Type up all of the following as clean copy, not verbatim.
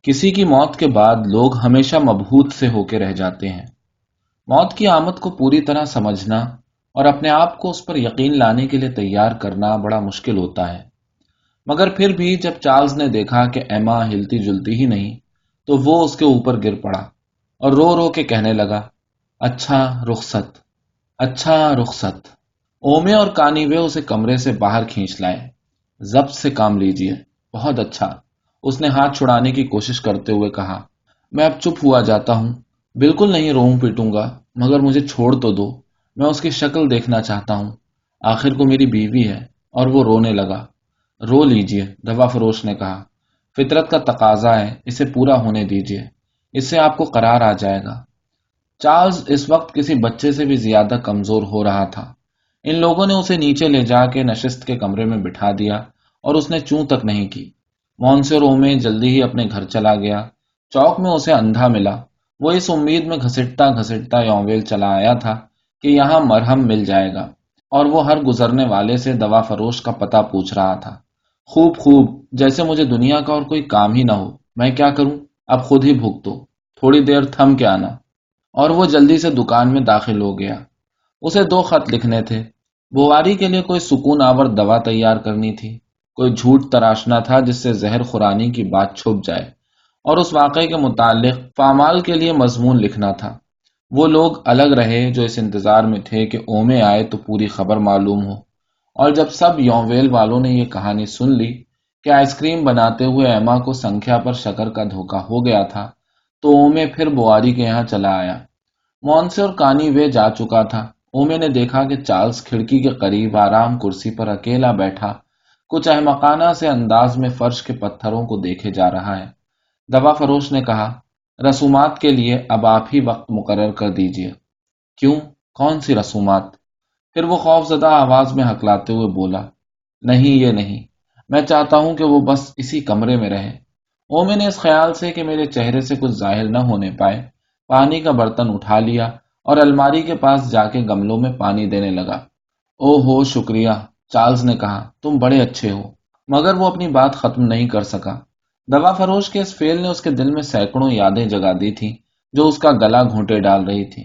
کسی کی موت کے بعد لوگ ہمیشہ مبہوت سے ہو کے رہ جاتے ہیں۔ موت کی آمد کو پوری طرح سمجھنا اور اپنے آپ کو اس پر یقین لانے کے لیے تیار کرنا بڑا مشکل ہوتا ہے۔ مگر پھر بھی جب چارلز نے دیکھا کہ ایما ہلتی جلتی ہی نہیں تو وہ اس کے اوپر گر پڑا اور رو رو کے کہنے لگا، اچھا رخصت، اچھا رخصت۔ اومے اور کانیوے اسے کمرے سے باہر کھینچ لائے۔ ضبط سے کام لیجئے، بہت اچھا، اس نے ہاتھ چھڑانے کی کوشش کرتے ہوئے کہا۔ میں اب چپ ہوا جاتا ہوں، بالکل نہیں روؤں پیٹوں گا، مگر مجھے چھوڑ تو دو، میں اس کی شکل دیکھنا چاہتا ہوں، آخر کو میری بیوی ہے۔ اور وہ رونے لگا۔ رو لیجئے، دوا فروش نے کہا، فطرت کا تقاضا ہے، اسے پورا ہونے دیجئے، اس سے آپ کو قرار آ جائے گا۔ چارلز اس وقت کسی بچے سے بھی زیادہ کمزور ہو رہا تھا۔ ان لوگوں نے اسے نیچے لے جا کے نشست کے کمرے میں بٹھا دیا اور اس نے چوں تک نہیں کی۔ مونسر اومے جلدی ہی اپنے گھر چلا گیا۔ چوک میں اسے اندھا ملا۔ وہ اس امید میں گھسٹتا گھسٹتا یونویل چلا آیا تھا کہ یہاں مرہم مل جائے گا، اور وہ ہر گزرنے والے سے دوا فروش کا پتہ پوچھ رہا تھا۔ خوب خوب، جیسے مجھے دنیا کا اور کوئی کام ہی نہ ہو۔ میں کیا کروں؟ اب خود ہی بھگتو، تھوڑی دیر تھم کے آنا۔ اور وہ جلدی سے دکان میں داخل ہو گیا۔ اسے 2 خط لکھنے تھے۔ بواری کے لیے کوئی سکون آور دوا تیار کرنی تھی، کوئی جھوٹ تراشنا تھا جس سے زہر خورانی کی بات چھپ جائے، اور اس واقعے کے متعلق فامال کے لیے مضمون لکھنا تھا۔ وہ لوگ الگ رہے جو اس انتظار میں تھے کہ اومے آئے تو پوری خبر معلوم ہو، اور جب سب یونویل والوں نے یہ کہانی سن لی کہ آئس کریم بناتے ہوئے ایما کو سنکھیا پر شکر کا دھوکہ ہو گیا تھا، تو اومے پھر بواری کے یہاں چلا آیا۔ مونسے اور کانی وے جا چکا تھا۔ اومے نے دیکھا کہ چارلز کھڑکی کے قریب آرام کرسی پر اکیلا بیٹھا کچھ احمقانہ سے انداز میں فرش کے پتھروں کو دیکھے جا رہا ہے۔ دوا فروش نے کہا، رسومات کے لیے اب آپ ہی وقت مقرر کر دیجئے۔ کیوں؟ کون سی رسومات؟ پھر وہ خوف زدہ آواز میں ہکلاتے ہوئے بولا، نہیں یہ نہیں، میں چاہتا ہوں کہ وہ بس اسی کمرے میں رہے۔ اومے نے اس خیال سے کہ میرے چہرے سے کچھ ظاہر نہ ہونے پائے پانی کا برتن اٹھا لیا اور الماری کے پاس جا کے گملوں میں پانی دینے لگا۔ او ہو شکریہ، چارلز نے کہا، تم بڑے اچھے ہو۔ مگر وہ اپنی بات ختم نہیں کر سکا۔ دوا فروش کے اس فعل نے اس کے دل میں سینکڑوں یادیں جگا دی تھیں جو اس کا گلا گھونٹے ڈال رہی تھی۔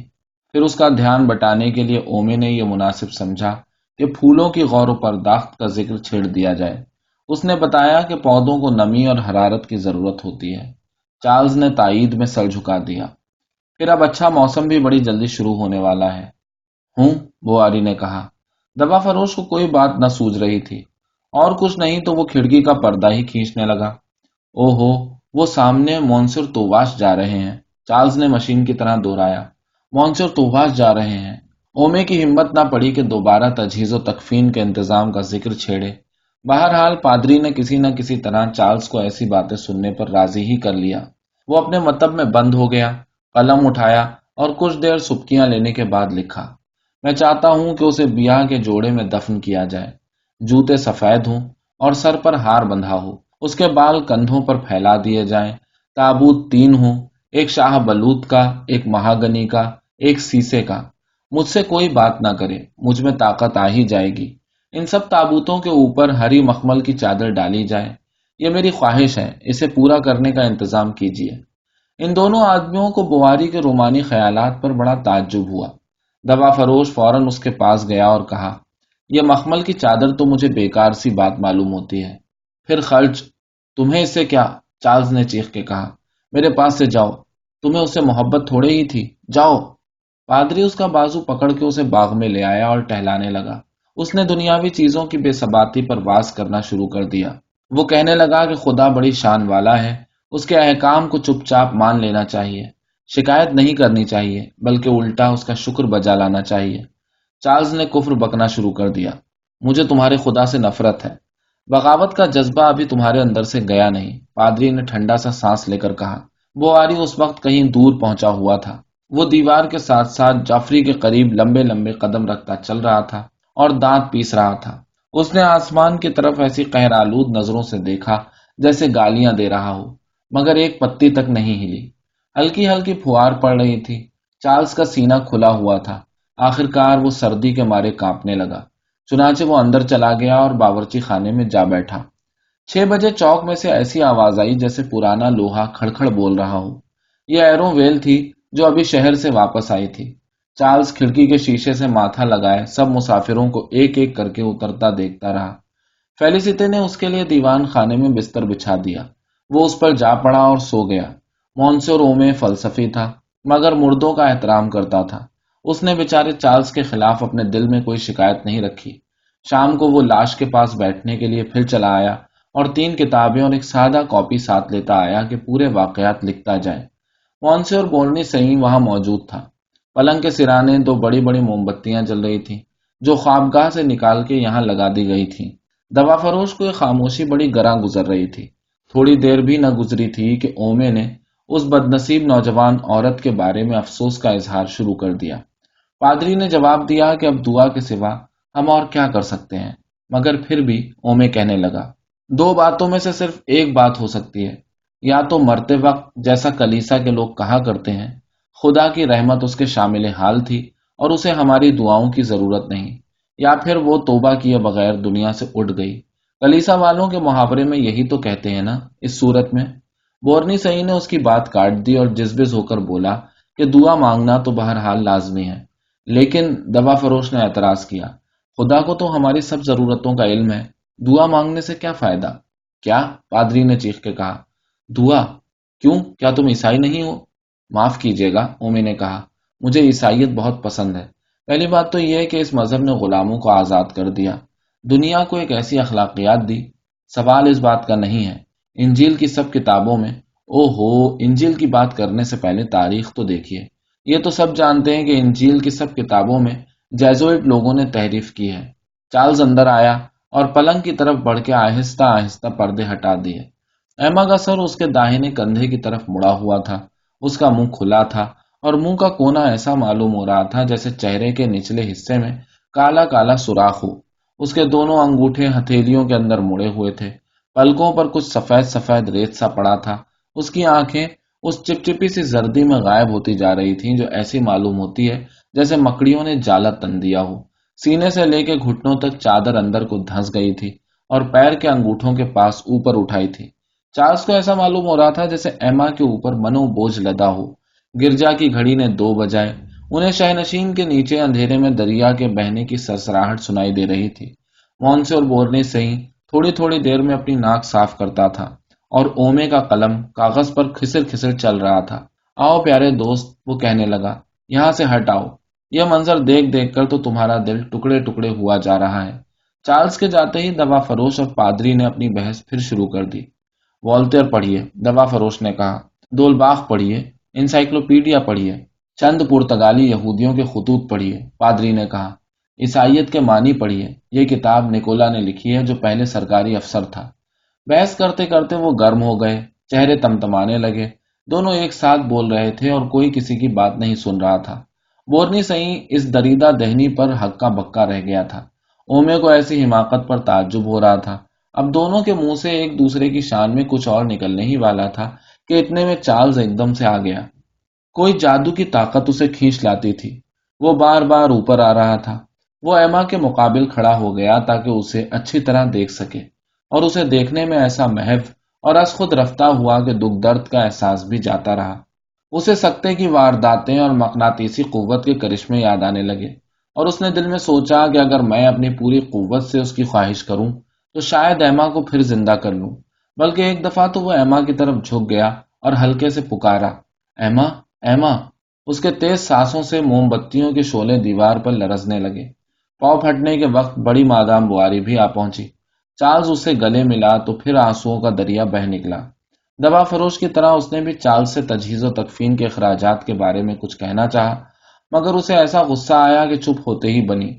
پھر اس کا دھیان بٹانے کے لیے اومے نے یہ مناسب سمجھا کہ پھولوں کی غور و پرداخت کا ذکر چھیڑ دیا جائے۔ اس نے بتایا کہ پودوں کو نمی اور حرارت کی ضرورت ہوتی ہے۔ چارلز نے تائید میں سر جھکا دیا۔ پھر اب اچھا موسم بھی بڑی جلدی شروع ہونے والا ہے۔ ہوں، بواری نے کہا۔ دوا فروش کو کوئی بات نہ سوجھ رہی تھی، اور کچھ نہیں تو وہ کھڑکی کا پردہ ہی کھینچنے لگا۔ او ہو، وہ سامنے مونسر توواش جا رہے ہیں، چارلز نے مشین کی طرح دہرایا، مونسر توواش جا رہے ہیں۔ اومے کی ہمت نہ پڑی کہ دوبارہ تجہیز و تکفین کے انتظام کا ذکر چھیڑے۔ بہرحال پادری نے کسی نہ کسی طرح چارلز کو ایسی باتیں سننے پر راضی ہی کر لیا۔ وہ اپنے مطلب میں بند ہو گیا، قلم اٹھایا اور کچھ دیر سبکیاں لینے کے بعد لکھا، میں چاہتا ہوں کہ اسے بیاہ کے جوڑے میں دفن کیا جائے، جوتے سفید ہوں اور سر پر ہار بندھا ہو، اس کے بال کندھوں پر پھیلا دیے جائیں، تابوت 3 ہوں، ایک شاہ بلوط کا، ایک مہاگنی کا، ایک سیسے کا۔ مجھ سے کوئی بات نہ کرے، مجھ میں طاقت آ ہی جائے گی۔ ان سب تابوتوں کے اوپر ہری مخمل کی چادر ڈالی جائے، یہ میری خواہش ہے، اسے پورا کرنے کا انتظام کیجیے۔ ان دونوں آدمیوں کو بواری کے رومانی خیالات پر بڑا تعجب ہوا۔ دوا فروش فوراً اس کے پاس گیا اور کہا، یہ مخمل کی چادر تو مجھے بیکار سی بات معلوم ہوتی ہے، پھر خرچ، تمہیں اس سے کیا؟ چارلز نے چیخ کے کہا، میرے پاس سے جاؤ، تمہیں اس سے محبت تھوڑے ہی تھی، جاؤ۔ پادری اس کا بازو پکڑ کے اسے باغ میں لے آیا اور ٹہلانے لگا۔ اس نے دنیاوی چیزوں کی بے ثباتی پر واز کرنا شروع کر دیا۔ وہ کہنے لگا کہ خدا بڑی شان والا ہے، اس کے احکام کو چپ چاپ مان لینا چاہیے، شکایت نہیں کرنی چاہیے، بلکہ الٹا اس کا شکر بجا لانا چاہیے۔ چارلز نے کفر بکنا شروع کر دیا، مجھے تمہارے خدا سے نفرت ہے، بغاوت کا جذبہ ابھی تمہارے اندر سے گیا نہیں، پادری نے ٹھنڈا سا سانس لے کر کہا۔ بواری اس وقت کہیں دور پہنچا ہوا تھا۔ وہ دیوار کے ساتھ ساتھ جعفری کے قریب لمبے لمبے قدم رکھتا چل رہا تھا اور دانت پیس رہا تھا۔ اس نے آسمان کی طرف ایسی قہرآلود نظروں سے دیکھا جیسے گالیاں دے رہا ہو، مگر ایک پتی تک نہیں ہلی۔ ہلکی ہلکی پھوار پڑ رہی تھی۔ چارلز کا سینہ کھلا ہوا تھا۔ آخرکار وہ سردی کے مارے کانپنے لگا۔ چنانچہ وہ اندر چلا گیا اور باورچی خانے میں جا بیٹھا۔ 6 بجے چوک میں سے ایسی آواز آئی جیسے پرانا لوہا کھڑکھڑ بول رہا ہو۔ یہ ایرو ویل تھی جو ابھی شہر سے واپس آئی تھی۔ چارلز کھڑکی کے شیشے سے ماتھا لگائے سب مسافروں کو ایک ایک کر کے اترتا دیکھتا رہا۔ فیلیسیتے نے اس کے لیے دیوان خانے میں بستر بچھا دیا۔ وہ اس پر جا پڑا اور سو گیا۔ مونسور اومے فلسفی تھا مگر مردوں کا احترام کرتا تھا۔ اس نے بیچارے چارلز کے خلاف اپنے دل میں کوئی شکایت نہیں رکھی۔ شام کو وہ لاش کے پاس بیٹھنے کے لیے پھر چلا آیا اور 3 کتابیں اور ایک سادہ کاپی ساتھ لیتا آیا کہ پورے واقعات لکھتا جائے۔ مونسور بورنی سہی وہاں موجود تھا۔ پلنگ کے سرانے 2 بڑی بڑی موم بتیاں جل رہی تھیں جو خوابگاہ سے نکال کے یہاں لگا دی گئی تھیں۔ دوا فروش کو یہ خاموشی بڑی گراں گزر رہی تھی۔ تھوڑی دیر بھی نہ گزری تھی کہ اومے نے اس بدنصیب نوجوان عورت کے بارے میں افسوس کا اظہار شروع کر دیا۔ پادری نے جواب دیا کہ اب دعا کے سوا ہم اور کیا کر سکتے ہیں، مگر پھر بھی اومے کہنے لگا، 2 باتوں میں سے صرف ایک بات ہو سکتی ہے، یا تو مرتے وقت جیسا کلیسا کے لوگ کہا کرتے ہیں خدا کی رحمت اس کے شامل حال تھی اور اسے ہماری دعاؤں کی ضرورت نہیں، یا پھر وہ توبہ کیے بغیر دنیا سے اٹھ گئی۔ کلیسا والوں کے محاورے میں یہی تو کہتے ہیں نا۔ اس صورت میں بورنی سعی نے اس کی بات کاٹ دی اور جزبز ہو کر بولا کہ دعا مانگنا تو بہرحال لازمی ہے۔ لیکن دوا فروش نے اعتراض کیا، خدا کو تو ہماری سب ضرورتوں کا علم ہے، دعا مانگنے سے کیا فائدہ؟ کیا؟ پادری نے چیخ کے کہا، دعا؟ کیوں؟ کیا تم عیسائی نہیں ہو؟ معاف کیجیے گا، اومی نے کہا، مجھے عیسائیت بہت پسند ہے۔ پہلی بات تو یہ ہے کہ اس مذہب نے غلاموں کو آزاد کر دیا، دنیا کو ایک ایسی اخلاقیات دی۔ سوال اس بات کا نہیں ہے۔ انجیل کی سب کتابوں میں، او ہو، انجیل کی بات کرنے سے پہلے تاریخ تو دیکھیے۔ یہ تو سب جانتے ہیں کہ انجیل کی سب کتابوں میں جیزوئٹ لوگوں نے تحریف کی ہے۔ چارلز اندر آیا اور پلنگ کی طرف بڑھ کے آہستہ آہستہ پردے ہٹا دیے۔ ایما کا سر اس کے داہنے کندھے کی طرف مڑا ہوا تھا۔ اس کا منہ کھلا تھا اور منہ کا کونا ایسا معلوم ہو رہا تھا جیسے چہرے کے نچلے حصے میں کالا کالا سوراخ ہو۔ اس کے دونوں انگوٹھے ہتھیلیوں کے اندر مڑے ہوئے تھے۔ پلکوں پر کچھ سفید سفید ریت سا پڑا تھا۔ اس کی آنکھیں اس چپچپی سی زردی میں غائب ہوتی جا رہی تھیں جو ایسی معلوم ہوتی ہے جیسے مکڑیوں نے جالا تن دیا ہو۔ سینے سے لے کے گھٹنوں تک چادر اندر کو دھنس گئی تھی اور پیر کے انگوٹھوں کے پاس اوپر اٹھائی تھی۔ چارلز کو ایسا معلوم ہو رہا تھا جیسے ایما کے اوپر منو بوجھ لدا ہو۔ گرجا کی گھڑی نے 2 بجائے۔ انہیں شہنشین کے نیچے اندھیرے میں دریا کے بہنے کی سرسراہٹ سنائی دے رہی تھی۔ مونسور بورنی سہی تھوڑی تھوڑی دیر میں اپنی ناک صاف کرتا تھا اور اومے کا قلم کاغذ پر کھسر کھسر چل رہا تھا۔ آؤ پیارے دوست، وہ کہنے لگا، یہاں سے ہٹ آؤ۔ یہ منظر دیکھ دیکھ کر تو تمہارا دل ٹکڑے ٹکڑے ہوا جا رہا ہے۔ چارلز کے جاتے ہی دوا فروش اور پادری نے اپنی بحث پھر شروع کر دی۔ والٹیر پڑھیے، دوا فروش نے کہا، دولباخ پڑھیے، انسائکلوپیڈیا پڑھیے، چند پرتگالی یہودیوں کے خطوط پڑھیے، پادری نے کہا، عیسائیت کے معنی پڑھیے، یہ کتاب نکولا نے لکھی ہے جو پہلے سرکاری افسر تھا۔ بحث کرتے کرتے وہ گرم ہو گئے، چہرے تمتمانے لگے، دونوں ایک ساتھ بول رہے تھے اور کوئی کسی کی بات نہیں سن رہا تھا۔ بورنی سہی اس دریدہ دہنی پر ہکا بکا رہ گیا تھا۔ اومے کو ایسی حماقت پر تعجب ہو رہا تھا۔ اب دونوں کے منہ سے ایک دوسرے کی شان میں کچھ اور نکلنے ہی والا تھا کہ اتنے میں چارلز ایک دم سے آ گیا۔ کوئی جادو کی طاقت اسے کھینچ لاتی تھی۔ وہ بار بار اوپر آ رہا تھا۔ وہ ایما کے مقابل کھڑا ہو گیا تاکہ اسے اچھی طرح دیکھ سکے، اور اسے دیکھنے میں ایسا محو اور از خود رفتہ ہوا کہ دکھ درد کا احساس بھی جاتا رہا۔ اسے سکتے کی وارداتیں اور مقناطیسی قوت کے کرشمے یاد آنے لگے، اور اس نے دل میں سوچا کہ اگر میں اپنی پوری قوت سے اس کی خواہش کروں تو شاید ایما کو پھر زندہ کر لوں۔ بلکہ ایک دفعہ تو وہ ایما کی طرف جھک گیا اور ہلکے سے پکارا، ایما، ایما۔ اس کے تیز سانسوں سے موم بتیوں کے شعلے دیوار پر لرزنے لگے۔ پاؤں پھٹنے کے وقت بڑی مادام بواری بھی آ پہنچی۔ چارلز اسے گلے ملا تو پھر آنسوؤں کا دریا بہہ نکلا۔ دوا فروش کی طرح اس نے بھی چارلز سے تجہیز و تکفین کے اخراجات کے بارے میں کچھ کہنا چاہا، مگر اسے ایسا غصہ آیا کہ چپ ہوتے ہی بنی۔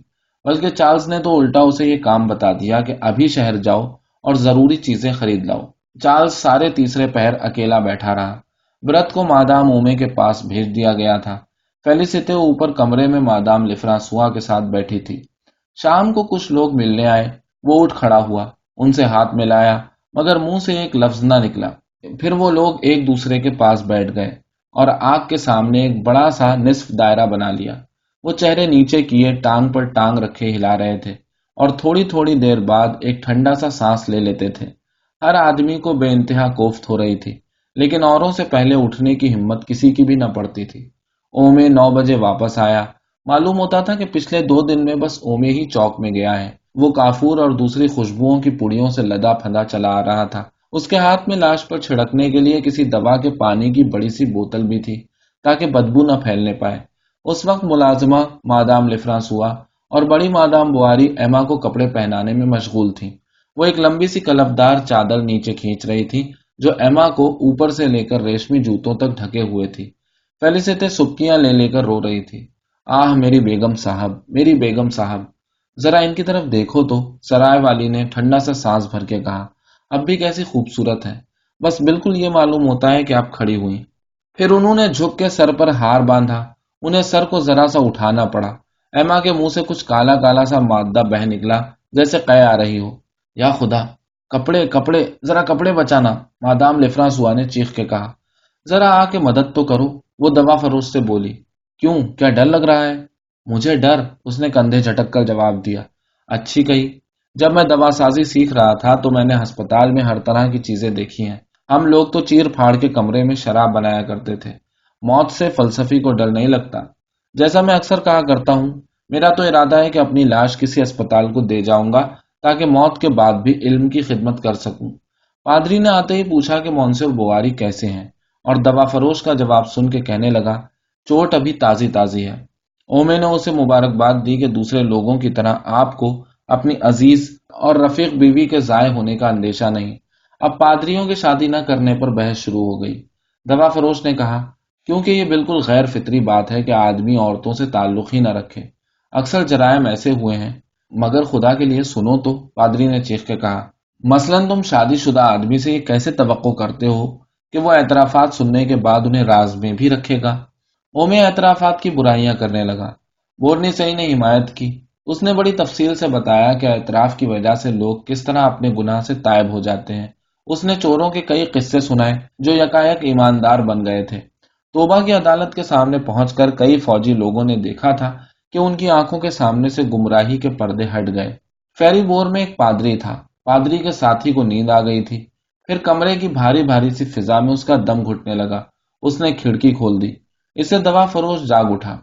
بلکہ چارلز نے تو الٹا اسے یہ کام بتا دیا کہ ابھی شہر جاؤ اور ضروری چیزیں خرید لاؤ۔ چارلز سارے تیسرے پہر اکیلا بیٹھا رہا۔ برت کو مادام اومے کے پاس بھیج دیا گیا تھا۔ فیلیسیتے اوپر کمرے میں مادام لفرانسوا کے ساتھ بیٹھی تھی۔ شام کو کچھ لوگ ملنے آئے۔ وہ اٹھ کھڑا ہوا، ان سے ہاتھ ملایا، مگر منہ سے ایک لفظ نہ نکلا۔ پھر وہ لوگ ایک دوسرے کے پاس بیٹھ گئے اور آگ کے سامنے ایک بڑا سا نصف دائرہ بنا لیا۔ وہ چہرے نیچے کیے ٹانگ پر ٹانگ رکھے ہلا رہے تھے اور تھوڑی تھوڑی دیر بعد ایک ٹھنڈا سا سانس لے لیتے تھے۔ ہر آدمی کو بے انتہا کوفت ہو رہی تھی، لیکن اوروں سے پہلے اٹھنے کی ہمت کسی کی بھی نہ پڑتی تھی۔ اومے 9 بجے واپس آیا۔ معلوم ہوتا تھا کہ پچھلے 2 دن میں بس اومے ہی چوک میں گیا ہے۔ وہ کافور اور دوسری خوشبوؤں کی پڑیوں سے لدا پھدا چلا آ رہا تھا۔ اس کے ہاتھ میں لاش پر چھڑکنے کے لیے کسی دوا کے پانی کی بڑی سی بوتل بھی تھی تاکہ بدبو نہ پھیلنے پائے۔ اس وقت ملازمہ مادام لفرانسوا اور بڑی مادام بواری ایما کو کپڑے پہنانے میں مشغول تھیں۔ وہ ایک لمبی سی کلفدار چادر نیچے کھینچ رہی تھی جو ایما کو اوپر سے لے کر ریشمی جوتوں تک ڈھکے ہوئے تھی۔ فیلیسیتے سبکیاں لے لے کر رو رہی تھی۔ آہ میری بیگم صاحب، میری بیگم صاحب، ذرا ان کی طرف دیکھو تو، سرائے والی نے ٹھنڈا سا سانس بھر کے کہا۔ اب بھی کیسی خوبصورت ہے، بس بالکل یہ معلوم ہوتا ہے کہ آپ کھڑی ہوئی۔ پھر انہوں نے جھک کے سر پر ہار باندھا۔ انہیں سر کو ذرا سا اٹھانا پڑا۔ ایما کے منہ سے کچھ کالا کالا سا مادہ بہہ نکلا جیسے قے آ رہی ہو۔ یا خدا، کپڑے کپڑے، ذرا کپڑے بچانا، مادام لفرانسوا نے چیخ کے کہا۔ ذرا آ کے مدد تو کرو، وہ دوا فروش سے بولی۔ کیوں، کیا ڈر لگ رہا ہے؟ مجھے ڈر؟ اس نے کندھے جھٹک کر جواب دیا۔ اچھی کہی، جب میں دوا سازی سیکھ رہا تھا تو میں نے ہسپتال میں ہر طرح کی چیزیں دیکھی ہیں۔ ہم لوگ تو چیر پھاڑ کے کمرے میں شراب بنایا کرتے تھے۔ موت سے فلسفی کو ڈر نہیں لگتا۔ جیسا میں اکثر کہا کرتا ہوں، میرا تو ارادہ ہے کہ اپنی لاش کسی اسپتال کو دے جاؤں گا تاکہ موت کے بعد بھی علم کی خدمت کر سکوں۔ پادری نے آتے ہی پوچھا کہ مونسیر بواری کیسے ہیں، اور دوا فروش کا جواب سن کے کہنے لگا، چوٹ ابھی تازی تازی ہے۔ اومے نے اسے مبارکباد دی کہ دوسرے لوگوں کی طرح آپ کو اپنی عزیز اور رفیق بیوی کے ضائع ہونے کا اندیشہ نہیں۔ اب پادریوں کی شادی نہ کرنے پر بحث شروع ہو گئی۔ دوا فروش نے کہا، کیونکہ یہ بالکل غیر فطری بات ہے کہ آدمی عورتوں سے تعلق ہی نہ رکھے۔ اکثر جرائم ایسے ہوئے ہیں، مگر خدا کے لیے سنو تو، پادری نے چیخ کے کہا۔ مثلاً تم شادی شدہ آدمی سے یہ کیسے توقع کرتے ہو کہ وہ اعترافات سننے کے بعد انہیں راز میں بھی رکھے گا؟ اومے اعترافات کی برائیاں کرنے لگا۔ بورنیسئی نے حمایت کی۔ اس نے بڑی تفصیل سے بتایا کہ اعتراف کی وجہ سے لوگ کس طرح اپنے گناہ سے تائب ہو جاتے ہیں۔ اس نے چوروں کے کئی قصے سنائے جو یکایک ایماندار بن گئے تھے۔ توبہ کی عدالت کے سامنے پہنچ کر کئی فوجی لوگوں نے دیکھا تھا کہ ان کی آنکھوں کے سامنے سے گمراہی کے پردے ہٹ گئے۔ فیری بور میں ایک پادری تھا۔ پادری کے ساتھی کو نیند آ گئی تھی۔ پھر کمرے کی بھاری بھاری سی فضا میں اس کا دم گھٹنے لگا۔ اس نے کھڑکی کھول دی۔ اسے دوا فروش جاگ اٹھا۔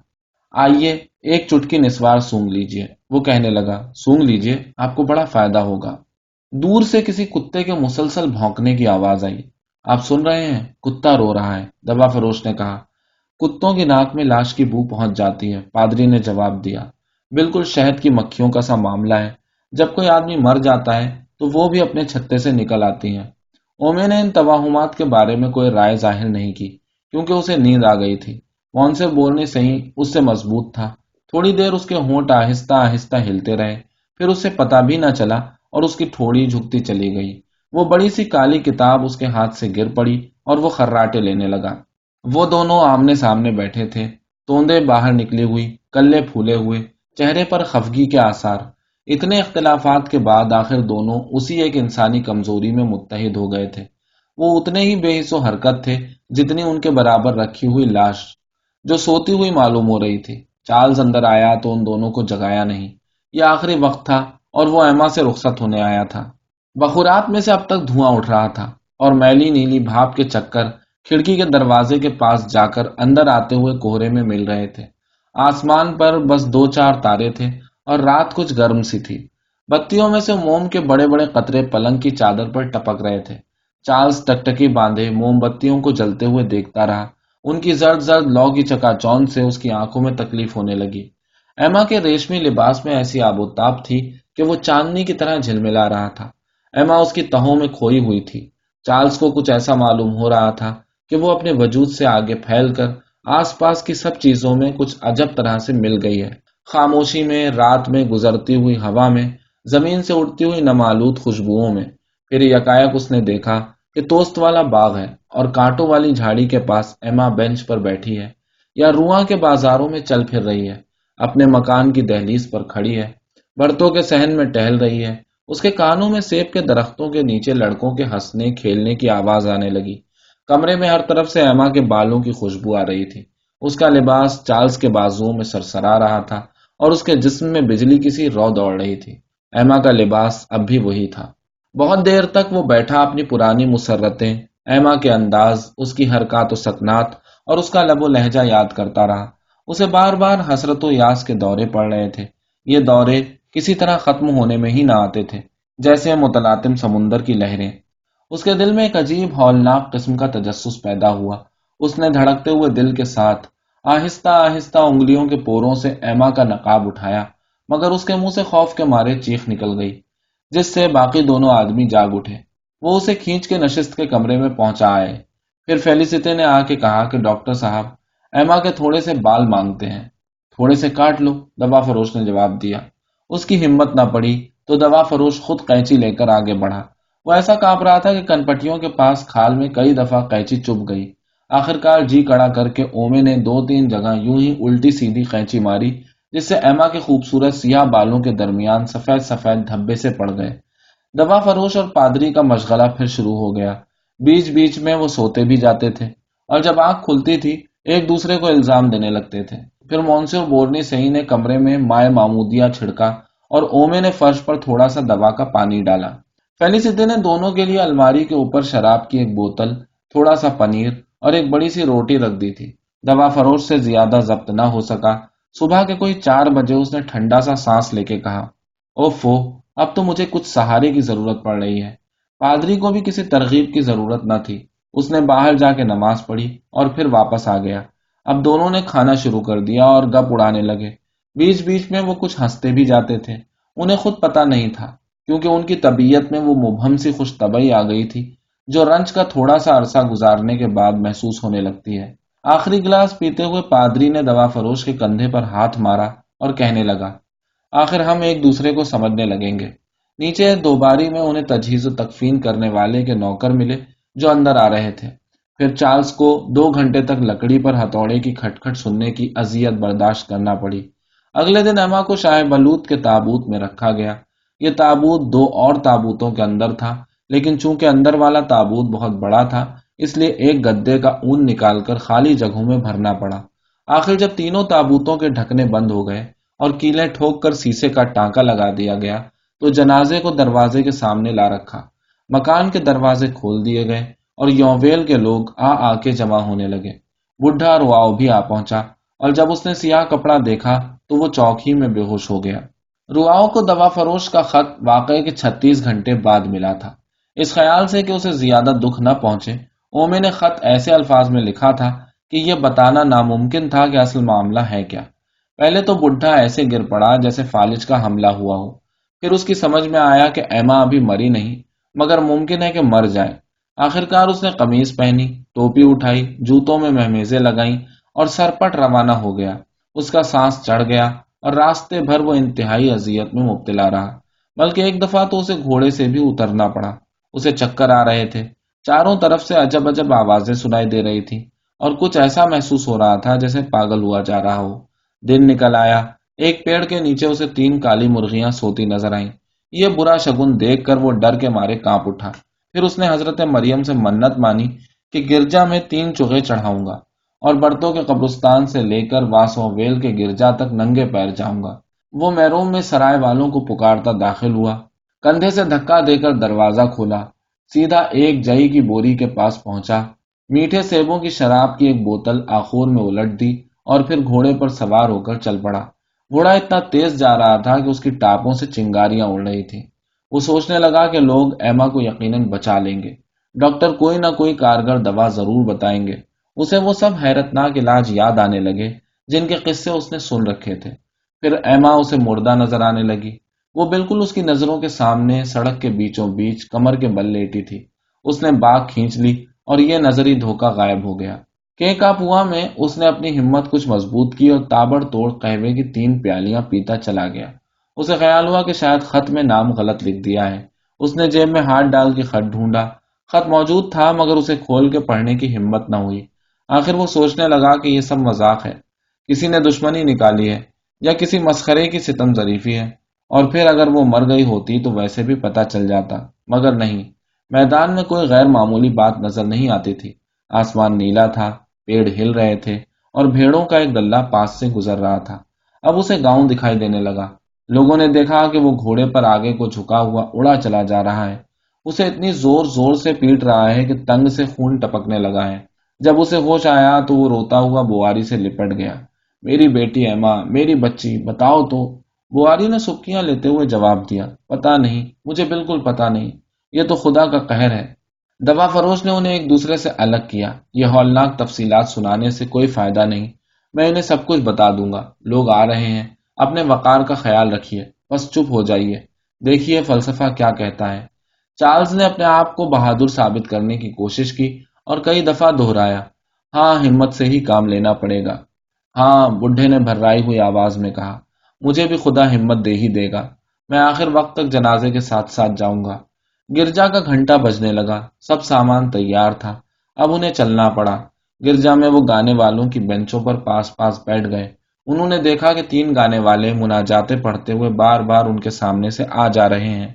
آئیے ایک چٹکی نسوار سونگھ لیجئے، وہ کہنے لگا۔ سونگھ لیجئے، آپ کو بڑا فائدہ ہوگا۔ دور سے کسی کتے کے مسلسل بھونکنے کی آواز آئی۔ آپ سن رہے ہیں، کتا رو رہا ہے، دوا فروش نے کہا۔ کتوں کی ناک میں لاش کی بو پہنچ جاتی ہے، پادری نے جواب دیا۔ بالکل شہد کی مکھیوں کا سا معاملہ ہے۔ جب کوئی آدمی مر جاتا ہے تو وہ بھی اپنے چھتے سے نکل آتی ہیں۔ اومے نے ان توہمات کے بارے میں کوئی رائے ظاہر نہیں کی کیونکہ اسے نیند آ گئی تھی۔ مونسیر بورنیسئی اس سے مضبوط تھا۔ تھوڑی دیر اس کے ہونٹ آہستہ آہستہ ہلتے رہے، پھر اسے پتہ بھی نہ چلا اور اس کی ٹھوڑی جھکتی چلی گئی۔ وہ بڑی سی کالی کتاب اس کے ہاتھ سے گر پڑی اور وہ خراٹے لینے لگا۔ وہ دونوں آمنے سامنے بیٹھے تھے، توندے باہر نکلی ہوئی، کلے پھولے ہوئے، چہرے پر خفگی کے آثار۔ اتنے اختلافات کے بعد آخر دونوں اسی ایک انسانی کمزوری میں متحد ہو گئے تھے۔ وہ اتنے ہی بے حس و حرکت تھے جتنی ان کے برابر رکھی ہوئی لاش جو سوتی ہوئی معلوم ہو رہی تھی۔ چارلز اندر آیا تو ان دونوں کو جگایا نہیں۔ یہ آخری وقت تھا اور وہ ایما سے رخصت ہونے آیا تھا۔ بخورات میں سے اب تک دھواں اٹھ رہا تھا اور میلی نیلی بھاپ کے چکر کھڑکی کے دروازے کے پاس جا کر اندر آتے ہوئے کوہرے میں مل رہے تھے۔ آسمان پر بس 2-4 تارے تھے اور رات کچھ گرم سی تھی۔ بتیوں میں سے موم کے بڑے بڑے قطرے پلنگ کی چادر پر ٹپک رہے تھے۔ چارلز ٹکٹکی باندھے موم بتیوں کو جلتے ہوئے دیکھتا رہا۔ ان کی زرد زرد لو کی چکا چوند سے اس کی آنکھوں میں تکلیف ہونے لگی۔ ایما کے ریشمی لباس میں ایسی آب و تاب تھی کہ وہ چاندنی کی طرح جھلملا رہا تھا۔ ایما اس کی تہوں میں کھوئی ہوئی تھی۔ چارلز کو کچھ ایسا معلوم ہو رہا تھا کہ وہ اپنے وجود سے آگے پھیل کر آس پاس کی سب چیزوں میں کچھ عجب طرح سے مل گئی ہے۔ خاموشی میں، رات میں گزرتی ہوئی ہوا میں، زمین سے اڑتی ہوئی نمالود خوشبوؤں میں۔ پھر یکایک اس نے دیکھا کہ توست والا باغ ہے اور کانٹوں والی جھاڑی کے پاس ایما بینچ پر بیٹھی ہے، یا رواں کے بازاروں میں چل پھر رہی ہے، اپنے مکان کی دہلیز پر کھڑی ہے، برتوں کے صحن میں ٹہل رہی ہے۔ اس کے کانوں میں سیب کے درختوں کے نیچے لڑکوں کے ہنسنے کھیلنے کی آواز آنے لگی۔ کمرے میں ہر طرف سے ایما کے بالوں کی خوشبو آ رہی تھی۔ اس کا لباس چارلز کے بازوؤں میں سرسرا رہا تھا اور اس کے جسم میں بجلی کی سی رو دوڑ رہی تھی۔ ایما کا لباس اب بھی وہی تھا۔ بہت دیر تک وہ بیٹھا اپنی پرانی مسرتیں، ایما کے انداز، اس کی حرکات و سکنات اور اس کا لب و لہجہ یاد کرتا رہا۔ اسے بار بار حسرت و یاس کے دورے پڑ رہے تھے۔ یہ دورے کسی طرح ختم ہونے میں ہی نہ آتے تھے، جیسے متلاطم سمندر کی لہریں۔ اس کے دل میں ایک عجیب ہولناک قسم کا تجسس پیدا ہوا۔ اس نے دھڑکتے ہوئے دل کے ساتھ آہستہ آہستہ انگلیوں کے پوروں سے ایما کا نقاب اٹھایا، مگر اس کے منہ سے خوف کے مارے چیخ نکل گئی، جس سے باقی دونوں آدمی جاگ اٹھے۔ وہ اسے کھینچ کے نشست کے کمرے میں پہنچا آئے۔ پھر فیلیسیتے نے آ کے کہا کہ ڈاکٹر صاحب، ایما کے تھوڑے سے بال مانگتے ہیں۔ تھوڑے سے کاٹ لو، دوا فروش نے جواب دیا۔ اس کی ہمت نہ پڑی تو دوا فروش خود قینچی لے کر آگے بڑھا۔ وہ ایسا کانپ رہا تھا کہ کنپٹیوں کے پاس کھال میں کئی دفعہ قینچی چبھ گئی۔ آخرکار جی کڑا کر کے اومے نے 2-3 جگہ یوں ہی الٹی سیدھی قینچی ماری، جس سے ایما کے خوبصورت سیاہ بالوں کے درمیان سفید سفید دھبے سے پڑ گئے۔ دوا فروش اور پادری کا مشغلہ پھر شروع ہو گیا۔ بیچ بیچ میں وہ سوتے بھی جاتے تھے، اور جب آنکھ کھلتی تھی ایک دوسرے کو الزام دینے لگتے تھے۔ پھر مونسیور بورنی صحیح نے کمرے میں مائع معمودیہ چھڑکا اور اومے نے فرش پر تھوڑا سا دوا کا پانی ڈالا۔ فیلیسیتے نے دونوں کے لیے الماری کے اوپر شراب کی ایک بوتل، تھوڑا سا پنیر اور ایک بڑی سی روٹی رکھ دی تھی۔ دوا فروش سے زیادہ ضبط نہ ہو سکا۔ صبح کے کوئی 4 بجے اس نے ٹھنڈا سا سانس لے کے کہا، اوفو، اب تو مجھے کچھ سہارے کی ضرورت پڑ رہی ہے۔ پادری کو بھی کسی ترغیب کی ضرورت نہ تھی۔ اس نے باہر جا کے نماز پڑھی اور پھر واپس آ گیا۔ اب دونوں نے کھانا شروع کر دیا اور گپ اڑانے لگے۔ بیچ بیچ میں وہ کچھ ہنستے بھی جاتے تھے۔ انہیں خود پتہ نہیں تھا، کیونکہ ان کی طبیعت میں وہ مبہم سی خوش طبعی آ گئی تھی جو رنج کا تھوڑا سا عرصہ گزارنے کے بعد محسوس ہونے لگتی ہے۔ آخری گلاس پیتے ہوئے پادری نے دوا فروش کے کندھے پر ہاتھ مارا اور کہنے لگا، آخر ہم ایک دوسرے کو سمجھنے لگیں گے۔ نیچے دوباری میں انہیں تجہیز و تکفین کرنے والے کے نوکر ملے جو اندر آ رہے تھے۔ پھر چارلز کو 2 گھنٹے تک لکڑی پر ہتھوڑے کی کھٹکھٹ سننے کی اذیت برداشت کرنا پڑی۔ اگلے دن ایما کو شاہ بلوط کے تابوت میں رکھا گیا۔ یہ تابوت 2 اور تابوتوں کے اندر تھا، لیکن چونکہ اندر والا تابوت بہت بڑا تھا، اس لیے ایک گدے کا اون نکال کر خالی جگہوں میں بھرنا پڑا۔ آخر جب تینوں تابوتوں کے ڈھکنے بند ہو گئے اور کیلیں ٹھوک کر سیسے کا ٹانکا لگا دیا گیا تو جنازے کو دروازے کے سامنے لا رکھا۔ مکان کے دروازے کھول دیے گئے اور یوویل کے لوگ آ کے جمع ہونے لگے۔ بڈھا رواؤ بھی آ پہنچا، اور جب اس نے سیاہ کپڑا دیکھا تو وہ چوک ہی میں بے ہوش ہو گیا۔ رواؤ کو دوا فروش کا خط واقعے کے 36 گھنٹے بعد ملا تھا۔ اس خیال سے کہ اسے زیادہ دکھ نہ پہنچے، اومے نے خط ایسے الفاظ میں لکھا تھا کہ یہ بتانا ناممکن تھا کہ اصل معاملہ ہے کیا۔ پہلے تو بڈھا ایسے گر پڑا جیسے فالج کا حملہ ہوا ہو۔ پھر اس کی سمجھ میں آیا کہ ایما ابھی مری نہیں، مگر ممکن ہے کہ مر جائے۔ آخرکار اس نے قمیض پہنی، ٹوپی اٹھائی، جوتوں میں مہمیزیں لگائیں اور سرپٹ روانہ ہو گیا۔ اس کا سانس چڑھ گیا اور راستے بھر وہ انتہائی اذیت میں مبتلا رہا، بلکہ ایک دفعہ تو اسے گھوڑے سے بھی اترنا پڑا۔ اسے چکر آ رہے تھے، چاروں طرف سے عجب عجب آوازیں سنائی دے رہی تھیں، اور کچھ ایسا محسوس ہو رہا تھا جیسے پاگل ہوا جا رہا ہو۔ دن نکل آیا۔ ایک پیڑ کے نیچے اسے 3 کالی مرغیاں سوتی نظر آئیں۔ یہ برا شگن دیکھ کر وہ ڈر کے مارے کانپ اٹھا۔ پھر اس نے حضرت مریم سے منت مانی کہ گرجا میں 3 چغے چڑھاؤں گا اور برتوں کے قبرستان سے لے کر واسو ویل کے گرجا تک ننگے پیر جاؤں گا۔ وہ محروم میں سرائے والوں کو پکارتا داخل ہوا، کندھے سے دھکا دے کر دروازہ کھولا، سیدھا ایک جئی کی بوری کے پاس پہنچا، میٹھے سیبوں کی شراب کی ایک بوتل آخور میں الٹ دی اور پھر گھوڑے پر سوار ہو کر چل پڑا۔ گھوڑا اتنا تیز جا رہا تھا کہ اس کی ٹاپوں سے چنگاریاں اڑ رہی تھیں۔ وہ سوچنے لگا کہ لوگ ایما کو یقیناً بچا لیں گے، ڈاکٹر کوئی نہ کوئی کارگر دوا ضرور بتائیں گے۔ اسے وہ سب حیرتناک علاج یاد آنے لگے جن کے قصے اس نے سن رکھے تھے۔ پھر ایما اسے مردہ نظر آنے لگی۔ وہ بالکل اس کی نظروں کے سامنے سڑک کے بیچوں بیچ کمر کے بل لیٹی تھی۔ اس نے باگ کھینچ لی اور یہ نظری دھوکہ غائب ہو گیا۔ کا پوا میں اس نے اپنی ہمت کچھ مضبوط کی اور تابڑ توڑ قہوے کی 3 پیالیاں پیتا چلا گیا۔ اسے خیال ہوا کہ شاید خط میں نام غلط لکھ دیا ہے۔ اس نے جیب میں ہاتھ ڈال کے خط ڈھونڈا۔ خط موجود تھا مگر اسے کھول کے پڑھنے کی ہمت نہ ہوئی۔ آخر وہ سوچنے لگا کہ یہ سب مذاق ہے، کسی نے دشمنی نکالی ہے یا کسی مسخرے کی ستم ظریفی ہے، اور پھر اگر وہ مر گئی ہوتی تو ویسے بھی پتہ چل جاتا، مگر نہیں۔ میدان میں کوئی غیر معمولی بات نظر نہیں آتی تھی۔ آسمان نیلا تھا، پیڑ ہل رہے تھے اور بھیڑوں کا ایک گلہ پاس سے گزر رہا تھا۔ اب اسے گاؤں دکھائی دینے لگا۔ لوگوں نے دیکھا کہ وہ گھوڑے پر آگے کو جھکا ہوا اڑا چلا جا رہا ہے۔ اسے اتنی زور زور سے پیٹ رہا ہے کہ تنگ سے خون ٹپکنے لگا ہے۔ جب اسے ہوش آیا تو وہ روتا ہوا بواری سے لپٹ گیا۔ میری بیٹی ایما، میری بچی، بتاؤ تو۔ بواری نے سبکیاں لیتے ہوئے جواب دیا، پتا نہیں، مجھے بالکل پتا نہیں، یہ تو خدا کا قہر ہے۔ دوا فروش نے انہیں ایک دوسرے سے الگ کیا۔ یہ ہولناک تفصیلات سنانے سے کوئی فائدہ نہیں، میں انہیں سب کچھ بتا دوں گا۔ لوگ آ رہے ہیں، اپنے وقار کا خیال رکھیے، بس چپ ہو جائیے، دیکھیے فلسفہ کیا کہتا ہے۔ چارلز نے اپنے آپ کو بہادر ثابت کرنے کی کوشش کی اور کئی دفعہ دہرایا، ہاں ہمت سے ہی کام لینا پڑے گا۔ ہاں، بڈھے نے بھررائی ہوئی آواز میں کہا، مجھے بھی خدا ہمت دے ہی دے گا، میں آخر وقت تک جنازے کے ساتھ ساتھ جاؤں گا۔ گرجا کا گھنٹا بجنے لگا، سب سامان تیار تھا، اب انہیں چلنا پڑا۔ گرجا میں وہ گانے والوں کی بینچوں پر پاس پاس بیٹھ گئے۔ انہوں نے دیکھا کہ 3 گانے والے مناجاتیں پڑھتے ہوئے بار بار ان کے سامنے سے آ جا رہے ہیں۔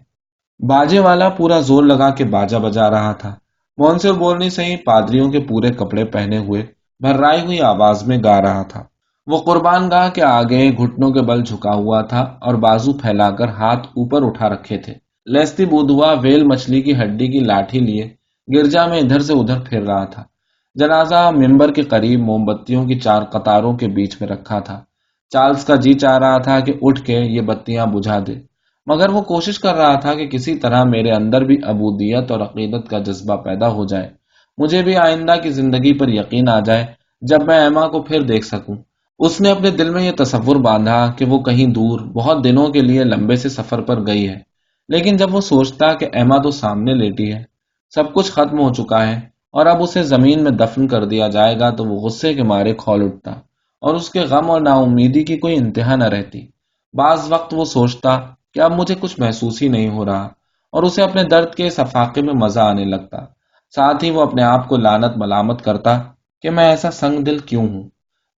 باجے والا پورا زور لگا کے باجا بجا رہا تھا۔ مونسر بورنی صحیح پادریوں کے پورے کپڑے پہنے ہوئے بھررائی ہوئی آواز میں گا رہا تھا۔ وہ قربان گاہ کے آگے گھٹنوں کے بل جھکا ہوا تھا اور بازو پھیلا کر ہاتھ اوپر اٹھا رکھے تھے۔ لیستی بودوا ویل مچھلی کی ہڈی کی لاٹھی لیے گرجا میں ادھر سے ادھر پھر رہا تھا۔ جنازہ ممبر کے قریب موم بتیوں کی 4 قطاروں کے بیچ میں رکھا تھا۔ چارلز کا جی چاہ رہا تھا کہ اٹھ کے یہ بتیاں بجھا دے، مگر وہ کوشش کر رہا تھا کہ کسی طرح میرے اندر بھی عبودیت اور عقیدت کا جذبہ پیدا ہو جائے، مجھے بھی آئندہ کی زندگی پر یقین آ جائے جب میں ایما کو پھر دیکھ سکوں۔ اس نے اپنے دل میں یہ تصور باندھا کہ وہ کہیں دور بہت دنوں کے لیے لمبے سے سفر پر گئی ہے، لیکن جب وہ سوچتا کہ ایما تو سامنے لیٹی ہے، سب کچھ ختم ہو چکا ہے اور اب اسے زمین میں دفن کر دیا جائے گا، تو وہ غصے کے مارے کھول اٹھتا اور اس کے غم اور نا امیدی کی کوئی انتہا نہ رہتی۔ بعض وقت وہ سوچتا کہ اب مجھے کچھ محسوس ہی نہیں ہو رہا، اور اسے اپنے درد کے اس افاقے میں مزہ آنے لگتا۔ ساتھ ہی وہ اپنے آپ کو لعنت ملامت کرتا کہ میں ایسا سنگ دل کیوں ہوں۔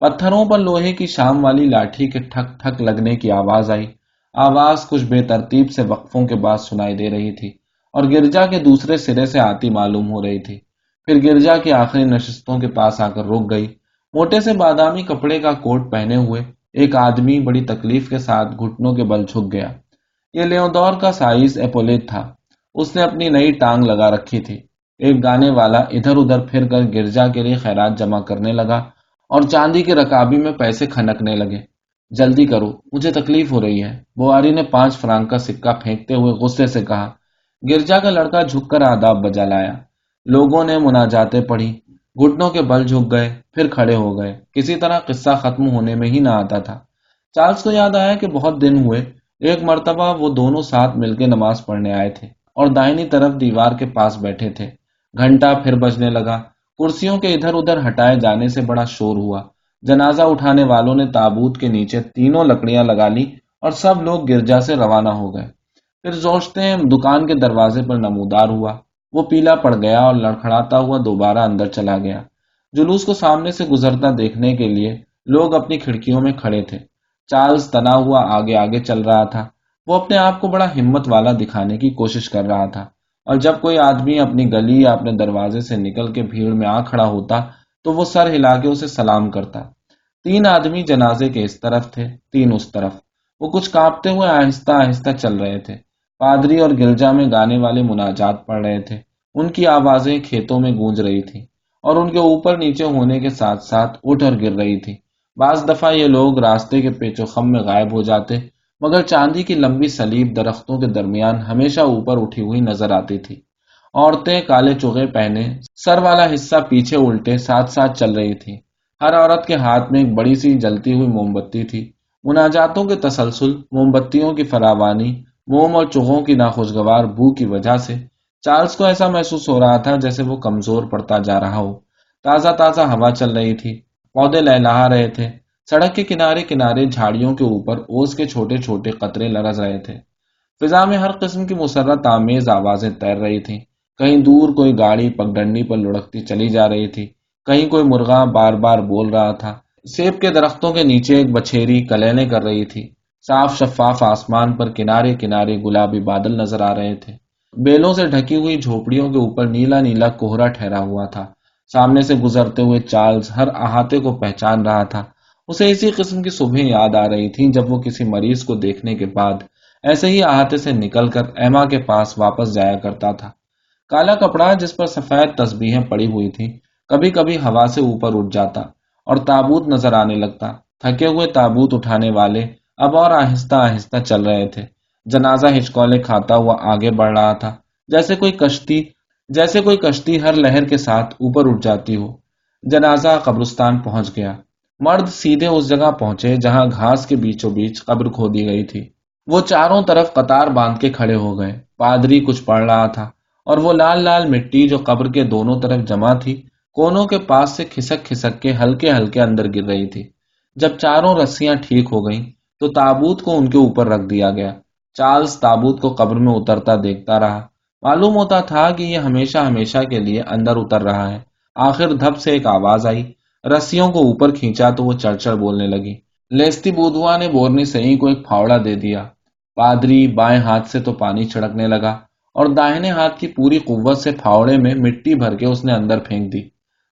پتھروں پر لوہے کی شام والی لاٹھی کے ٹھک ٹھک لگنے کی آواز آئی۔ آواز کچھ بے ترتیب سے وقفوں کے بعد سنائی دے رہی تھی اور گرجا کے دوسرے سرے سے آتی معلوم ہو رہی تھی۔ پھر گرجا کی آخری نشستوں کے پاس آ کر رک گئی۔ موٹے سے بادامی کپڑے کا کوٹ پہنے ہوئے ایک آدمی بڑی تکلیف کے ساتھ گھٹنوں کے بل جھک گیا۔ یہ لیودور کا سائز ایپولیٹ تھا۔ اس نے اپنی نئی ٹانگ لگا رکھی تھی۔ ایک گانے والا ادھر ادھر پھر کر گرجا کے لیے خیرات جمع کرنے لگا اور چاندی کے رکابی میں پیسے کھنکنے لگے۔ جلدی کرو، مجھے تکلیف ہو رہی ہے، بواری نے 5 فرانک کا سکہ پھینکتے ہوئے غصے سے کہا۔ گرجا کا لڑکا جھک کر آداب بجا لایا۔ لوگوں نے مناجاتیں پڑھی، گھٹنوں کے بل جھک گئے، پھر کھڑے ہو گئے۔ کسی طرح قصہ ختم ہونے میں ہی نہ آتا تھا۔ چارلز کو یاد آیا کہ بہت دن ہوئے ایک مرتبہ وہ دونوں ساتھ مل کے نماز پڑھنے آئے تھے اور دائنی طرف دیوار کے پاس بیٹھے تھے۔ گھنٹا پھر بجنے لگا۔ کرسیوں کے ادھر ادھر ہٹائے جانے سے بڑا شور ہوا۔ جنازہ اٹھانے والوں نے تابوت کے نیچے 3 لکڑیاں لگا لی اور سب لوگ گرجا سے روانہ ہو گئے۔ پھر زوشتے دکان کے دروازے پر نمودار ہوا۔ وہ پیلا پڑ گیا اور لڑکھڑاتا ہوا دوبارہ اندر چلا گیا۔ جلوس کو سامنے سے گزرتا دیکھنے کے لیے لوگ اپنی کھڑکیوں میں کھڑے تھے۔ چارلز تنا ہوا آگے آگے چل رہا تھا۔ وہ اپنے آپ کو بڑا ہمت والا دکھانے کی کوشش کر رہا تھا، اور جب کوئی آدمی اپنی گلی یا اپنے دروازے سے نکل کے بھیڑ میں آ کھڑا ہوتا تو وہ سر ہلا کے اسے سلام کرتا۔ 3 آدمی جنازے کے اس طرف تھے، 3 اس طرف۔ وہ کچھ کانپتے ہوئے آہستہ آہستہ چل رہے تھے۔ پادری اور گرجا میں گانے والے مناجات پڑھ رہے تھے۔ ان کی آوازیں کھیتوں میں گونج رہی تھیں اور ان کے اوپر نیچے ہونے کے ساتھ ساتھ اٹھ اور گر رہی تھی۔ بعض دفعہ یہ لوگ راستے کے پیچ و خم میں غائب ہو جاتے، مگر چاندی کی لمبی سلیب درختوں کے درمیان ہمیشہ اوپر اٹھی ہوئی نظر آتی تھی۔ عورتیں کالے چوغے پہنے سر والا حصہ پیچھے الٹے ساتھ ساتھ چل رہی تھی۔ ہر عورت کے ہاتھ میں ایک بڑی سی جلتی ہوئی موم بتی تھی۔ مناجاتوں کے تسلسل، موم بتیوں کی فراوانی، موم اور چوغوں کی ناخوشگوار بو کی وجہ سے چارلز کو ایسا محسوس ہو رہا تھا جیسے وہ کمزور پڑتا جا رہا ہو۔ تازہ تازہ ہوا چل رہی تھی، پودے لہلہا رہے تھے، سڑک کے کنارے کنارے جھاڑیوں کے اوپر اوس کے چھوٹے چھوٹے قطرے لرز رہے تھے۔ فضا میں ہر قسم کی مسرت آمیز آوازیں تیر رہی تھیں۔ کہیں دور کوئی گاڑی پگڈنڈی پر لڑکتی چلی جا رہی تھی، کہیں کوئی مرغا بار بار بول رہا تھا۔ سیب کے درختوں کے نیچے ایک بچھیری کلیلیں کر رہی تھی۔ صاف شفاف آسمان پر کنارے کنارے گلابی بادل نظر آ رہے تھے۔ بیلوں سے ڈھکی ہوئی جھوپڑیوں کے اوپر نیلا نیلا کوہرا ٹھہرا ہوا تھا۔ سامنے سے گزرتے ہوئے چارلز ہر احاطے کو پہچان رہا تھا۔ اسے اسی قسم کی صبحیں یاد آ رہی تھیں جب وہ کسی مریض کو دیکھنے کے بعد ایسے ہی احاطے سے نکل کر ایما کے پاس واپس جایا کرتا تھا۔ کالا کپڑا جس پر سفید تسبیحیں پڑی ہوئی تھی کبھی کبھی ہوا سے اوپر اٹھ جاتا اور تابوت نظر آنے لگتا۔ تھکے ہوئے تابوت اٹھانے والے اب اور آہستہ آہستہ چل رہے تھے۔ جنازہ ہچکولے کھاتا ہوا آگے بڑھ رہا تھا، جیسے کوئی کشتی ہر لہر کے ساتھ اوپر اٹھ جاتی ہو۔ جنازہ قبرستان پہنچ گیا۔ مرد سیدھے اس جگہ پہنچے جہاں گھاس کے بیچوں بیچ قبر کھودی گئی تھی۔ وہ چاروں طرف قطار باندھ کے کھڑے ہو گئے۔ پادری کچھ پڑھ رہا تھا اور وہ لال لال مٹی جو قبر کے دونوں طرف جمع تھی کونوں کے پاس سے کھسک کھسک کے ہلکے ہلکے اندر گر رہی تھی۔ جب چاروں رسیاں ٹھیک ہو گئیں تو تابوت کو ان کے اوپر رکھ دیا گیا۔ چارلز تابوت کو قبر میں اترتا دیکھتا رہا۔ معلوم ہوتا تھا کہ یہ ہمیشہ ہمیشہ کے لیے اندر اتر رہا ہے۔ آخر دھپ سے ایک آواز آئی، رسیوں کو اوپر کھینچا تو وہ چڑ چڑ بولنے لگی۔ لیستی بودوا نے بورنی سئی کو ایک پھاوڑا دے دیا۔ پادری بائیں ہاتھ سے تو پانی چھڑکنے لگا اور داہنے ہاتھ کی پوری قوت سے پھاوڑے میں مٹی بھر کے اس نے اندر پھینک دی۔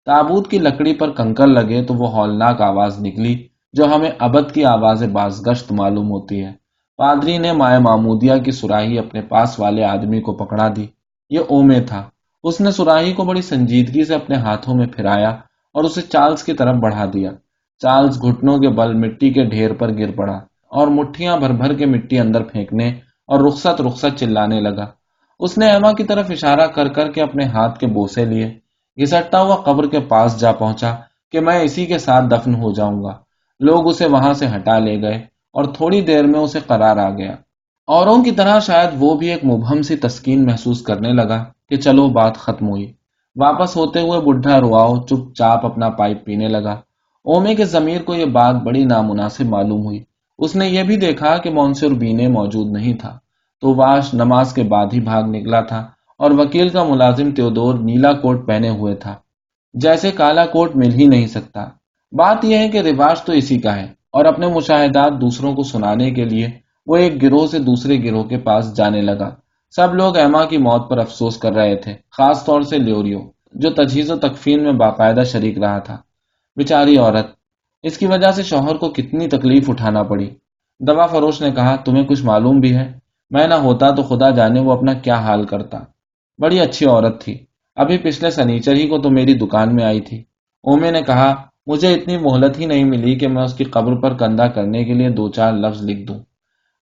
تابوت کی لکڑی پر کنکر لگے تو وہ ہولناک آواز نکلی جو ہمیں ابد کی آواز بازگشت معلوم ہوتی ہے۔ پادری نے مائع معمودیہ کی سراہی اپنے پاس والے آدمی کو پکڑا دی۔ یہ اومے تھا۔ اس نے سراہی کو بڑی سنجیدگی سے اپنے ہاتھوں میں پھرایا اور اسے چارلز کی طرف بڑھا دیا۔ چارلز گھٹنوں کے بل مٹی کے ڈھیر پر گر پڑا اور مٹھیاں بھر بھر کے مٹی اندر پھینکنے اور رخصت رخصت چلانے لگا۔ اس نے ایما کی طرف اشارہ کر کر کے اپنے ہاتھ کے بوسے لیے۔ گھسٹتا ہوا قبر کے پاس جا پہنچا کہ میں اسی کے ساتھ دفن ہو جاؤں گا۔ لوگ اسے وہاں سے ہٹا لے گئے اور تھوڑی دیر میں اسے قرار آ گیا۔ اوروں کی طرح شاید وہ بھی ایک مبہم سی تسکین محسوس کرنے لگا کہ چلو بات ختم ہوئی۔ واپس ہوتے ہوئے بڈھا رواؤ چپ چاپ اپنا پائپ پینے لگا۔ اومے کے ضمیر کو یہ بات بڑی نامناسب معلوم ہوئی۔ اس نے یہ بھی دیکھا کہ مونسور بینے موجود نہیں تھا تو واش نماز کے بعد ہی بھاگ نکلا تھا اور وکیل کا ملازم تیودور نیلا کوٹ پہنے ہوئے تھا، جیسے کالا کوٹ مل ہی نہیں سکتا۔ بات یہ ہے کہ رواج تو اسی کا ہے اور اپنے مشاہدات دوسروں کو سنانے کے لیے وہ ایک گروہ سے دوسرے گروہ کے پاس جانے لگا۔ سب لوگ ایما کی موت پر افسوس کر رہے تھے، خاص طور سے لیوریو جو تجہیز و تکفین میں باقاعدہ شریک رہا تھا۔ بیچاری عورت، اس کی وجہ سے شوہر کو کتنی تکلیف اٹھانا پڑی۔ دوا فروش نے کہا، تمہیں کچھ معلوم بھی ہے؟ میں نہ ہوتا تو خدا جانے وہ اپنا کیا حال کرتا۔ بڑی اچھی عورت تھی، ابھی پچھلے سنیچر ہی کو تو میری دکان میں آئی تھی۔ اومے نے کہا، مجھے اتنی مہلت ہی نہیں ملی کہ میں اس کی قبر پر کندھا کرنے کے لیے دو چار لفظ لکھ دوں۔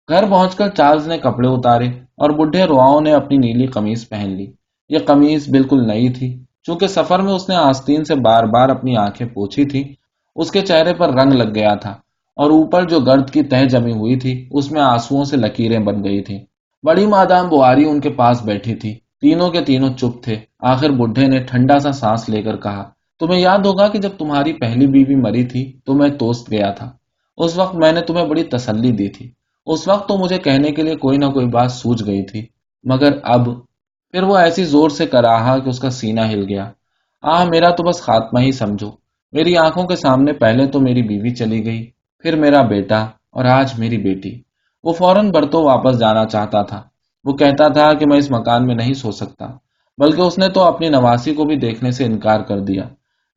گھر پہنچ کر چارلز نے کپڑے اتارے اور بڈھے رواؤں نے اپنی نیلی قمیض پہن لی۔ یہ قمیض بالکل نئی تھی، چونکہ سفر میں اس نے آستین سے بار بار اپنی آنکھیں پوچھی تھی۔ اس کے چہرے پر رنگ لگ گیا تھا اور اوپر جو گرد کی تہ جمی ہوئی تھی اس میں آنسوؤں سے لکیریں بن گئی تھیں۔ بڑی مادام بواری ان کے پاس بیٹھی تھی۔ تینوں کے تینوں چپ تھے۔ آخر بڈھے نے ٹھنڈا سا سانس لے کر کہا، تمہیں یاد ہوگا کہ جب تمہاری پہلی بیوی مری تھی تو میں توست گیا تھا۔ اس وقت میں نے تمہیں بڑی تسلی دی تھی۔ اس وقت تو مجھے کہنے کے لیے کوئی نہ کوئی بات سوچ گئی تھی، مگر اب… پھر وہ ایسی زور سے کراہا کہ اس کا سینہ ہل گیا۔ میرا تو بس خاتمہ ہی سمجھو۔ میری آنکھوں کے سامنے پہلے تو میری بیوی چلی گئی، پھر میرا بیٹا اور آج میری بیٹی۔ وہ فوراً برتوں واپس جانا چاہتا تھا۔ وہ کہتا تھا کہ میں اس مکان میں نہیں سو سکتا، بلکہ اس نے تو اپنی نواسی کو بھی دیکھنے سے انکار کر دیا۔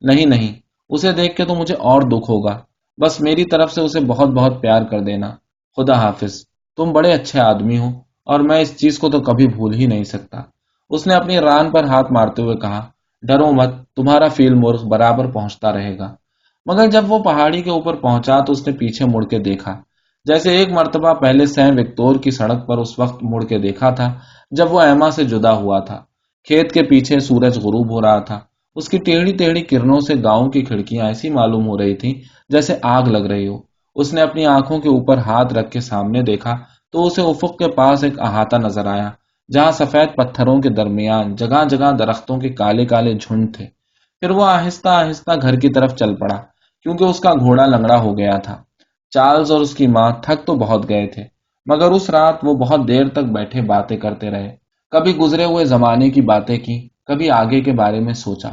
نہیں نہیں، اسے دیکھ کے تو مجھے اور دکھ ہوگا۔ بس میری طرف سے اسے بہت بہت پیار کر دینا۔ خدا حافظ، تم بڑے اچھے آدمی ہو اور میں اس چیز کو تو کبھی بھول ہی نہیں سکتا۔ اس نے اپنی ران پر ہاتھ مارتے ہوئے کہا، ڈرو مت، تمہارا فیل مرغ برابر پہنچتا رہے گا۔ مگر جب وہ پہاڑی کے اوپر پہنچا تو اس نے پیچھے مڑ کے دیکھا، جیسے ایک مرتبہ پہلے سین وکٹور کی سڑک پر اس وقت مڑ کے دیکھا تھا جب وہ ایما سے جدا ہوا تھا۔ کھیت کے پیچھے سورج غروب ہو رہا تھا۔ اس کی ٹیڑھی ٹیڑھی کرنوں سے گاؤں کی کھڑکیاں ایسی معلوم ہو رہی تھیں جیسے آگ لگ رہی ہو۔ اس نے اپنی آنکھوں کے اوپر ہاتھ رکھ کے سامنے دیکھا تو اسے افق کے پاس ایک احاطہ نظر آیا جہاں سفید پتھروں کے درمیان جگہ جگہ درختوں کے کالے کالے جھنڈ تھے۔ پھر وہ آہستہ آہستہ گھر کی طرف چل پڑا کیونکہ اس کا گھوڑا لنگڑا ہو گیا تھا۔ چارلز اور اس کی ماں تھک تو بہت گئے تھے، مگر اس رات وہ بہت دیر تک بیٹھے باتیں کرتے رہے۔ کبھی گزرے ہوئے زمانے کی باتیں کی، کبھی آگے کے بارے میں سوچا۔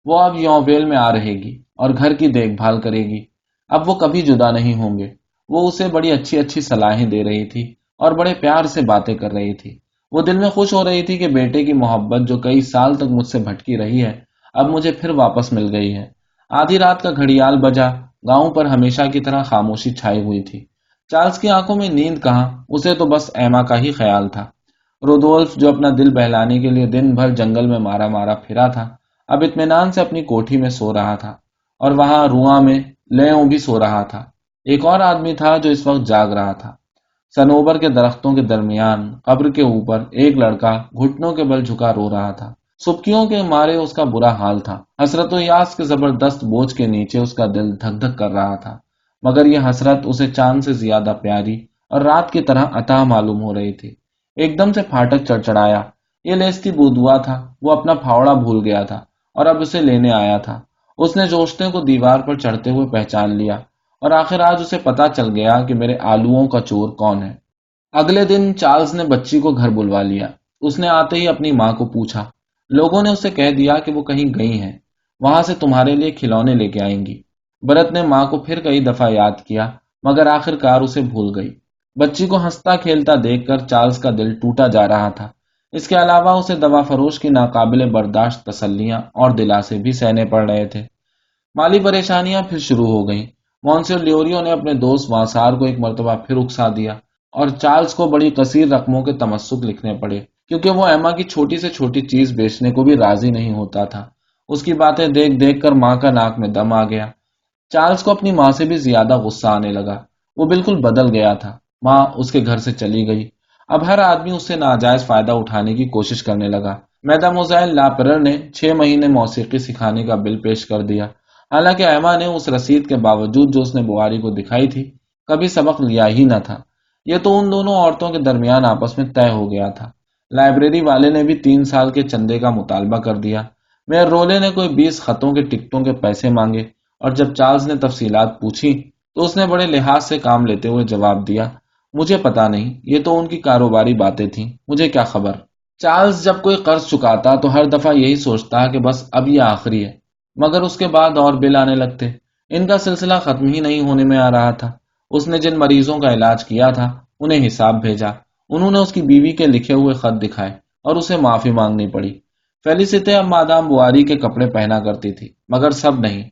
وہ اب یوبیل میں آ رہے گی اور گھر کی دیکھ بھال کرے گی۔ اب وہ کبھی جدا نہیں ہوں گے۔ وہ اسے بڑی اچھی اچھی صلاحیں دے رہی تھی اور بڑے پیار سے باتیں کر رہی تھی۔ وہ دل میں خوش ہو رہی تھی کہ بیٹے کی محبت جو کئی سال تک مجھ سے بھٹکی رہی ہے اب مجھے پھر واپس مل گئی ہے۔ آدھی رات کا گھڑیال بجا۔ گاؤں پر ہمیشہ کی طرح خاموشی چھائی ہوئی تھی۔ چارلز کی آنکھوں میں نیند کہاں، اسے تو بس ایما کا ہی خیال تھا۔ رودولف جو اپنا دل بہلانے کے لیے دن بھر جنگل میں مارا مارا پھرا تھا، اب اطمینان سے اپنی کوٹھی میں سو رہا تھا، اور وہاں رواں میں لیوں بھی سو رہا تھا۔ ایک اور آدمی تھا جو اس وقت جاگ رہا تھا۔ صنوبر کے درختوں کے درمیان قبر کے اوپر ایک لڑکا گھٹنوں کے بل جھکا رو رہا تھا۔ سبکیوں کے مارے اس کا برا حال تھا۔ حسرت و یاس کے زبردست بوجھ کے نیچے اس کا دل دھک دھک کر رہا تھا، مگر یہ حسرت اسے چاند سے زیادہ پیاری اور رات کی طرح عطا معلوم ہو رہی تھی۔ ایک دم سے پھاٹک چڑچڑایا۔ یہ لیستی بودوا تھا، وہ اپنا پھاوڑا بھول گیا تھا اور اب اسے لینے آیا تھا۔ اس نے جوشتے کو دیوار پر چڑھتے ہوئے پہچان لیا، اور آخر آج اسے پتا چل گیا کہ میرے آلوؤں کا چور کون ہے۔ اگلے دن چارلز نے بچی کو گھر بلوا لیا۔ اس نے آتے ہی اپنی ماں کو پوچھا۔ لوگوں نے اسے کہہ دیا کہ وہ کہیں گئی ہیں، وہاں سے تمہارے لیے کھلونے لے کے آئیں گی۔ برت نے ماں کو پھر کئی دفعہ یاد کیا، مگر آخر کار اسے بھول گئی۔ بچی کو ہنستا کھیلتا دیکھ کر چارلز کا دل ٹوٹا جا رہا تھا۔ اس کے علاوہ اسے دوا فروش کی ناقابل برداشت تسلیاں اور دلاسے بھی سہنے پڑ رہے تھے۔ مالی پریشانیاں پھر شروع ہو گئیں۔ مونسر لیوریو نے اپنے دوست وانسار کو ایک مرتبہ پھر اکسا دیا، اور چارلز کو بڑی کثیر رقموں کے تمسک لکھنے پڑے، کیونکہ وہ ایما کی چھوٹی سے چھوٹی چیز بیچنے کو بھی راضی نہیں ہوتا تھا۔ اس کی باتیں دیکھ دیکھ کر ماں کا ناک میں دم آ گیا۔ چارلز کو اپنی ماں سے بھی زیادہ غصہ آنے لگا۔ وہ بالکل بدل گیا تھا۔ ماں اس کے گھر سے چلی گئی۔ اب ہر آدمی اس سے ناجائز فائدہ اٹھانے کی کوشش کرنے لگا۔ میڈموزیل لاپرر نے 6 مہینے موسیقی سکھانے کا بل پیش کر دیا، حالانکہ ایما نے اس رسید کے باوجود جو اس نے بواری کو دکھائی تھی کبھی سبق لیا ہی نہ تھا۔ یہ تو ان دونوں عورتوں کے درمیان آپس میں طے ہو گیا تھا۔ لائبریری والے نے بھی 3 سال کے چندے کا مطالبہ کر دیا۔ میئر رولے نے کوئی 20 خطوں کے ٹکٹوں کے پیسے مانگے، اور جب چارلز نے تفصیلات پوچھی تو اس نے بڑے لحاظ سے کام لیتے ہوئے جواب دیا، مجھے پتا نہیں، یہ تو ان کی کاروباری باتیں تھیں، مجھے کیا خبر۔ چارلز جب کوئی قرض چکاتا تو ہر دفعہ یہی سوچتا کہ بس اب یہ آخری ہے، مگر اس کے بعد اور بل آنے لگتے۔ ان کا سلسلہ ختم ہی نہیں ہونے میں آ رہا تھا۔ اس نے جن مریضوں کا علاج کیا تھا انہیں حساب بھیجا، انہوں نے اس کی بیوی کے لکھے ہوئے خط دکھائے اور اسے معافی مانگنی پڑی۔ فیلیسیتے اب مادام بواری کے کپڑے پہنا کرتی تھی، مگر سب نہیں،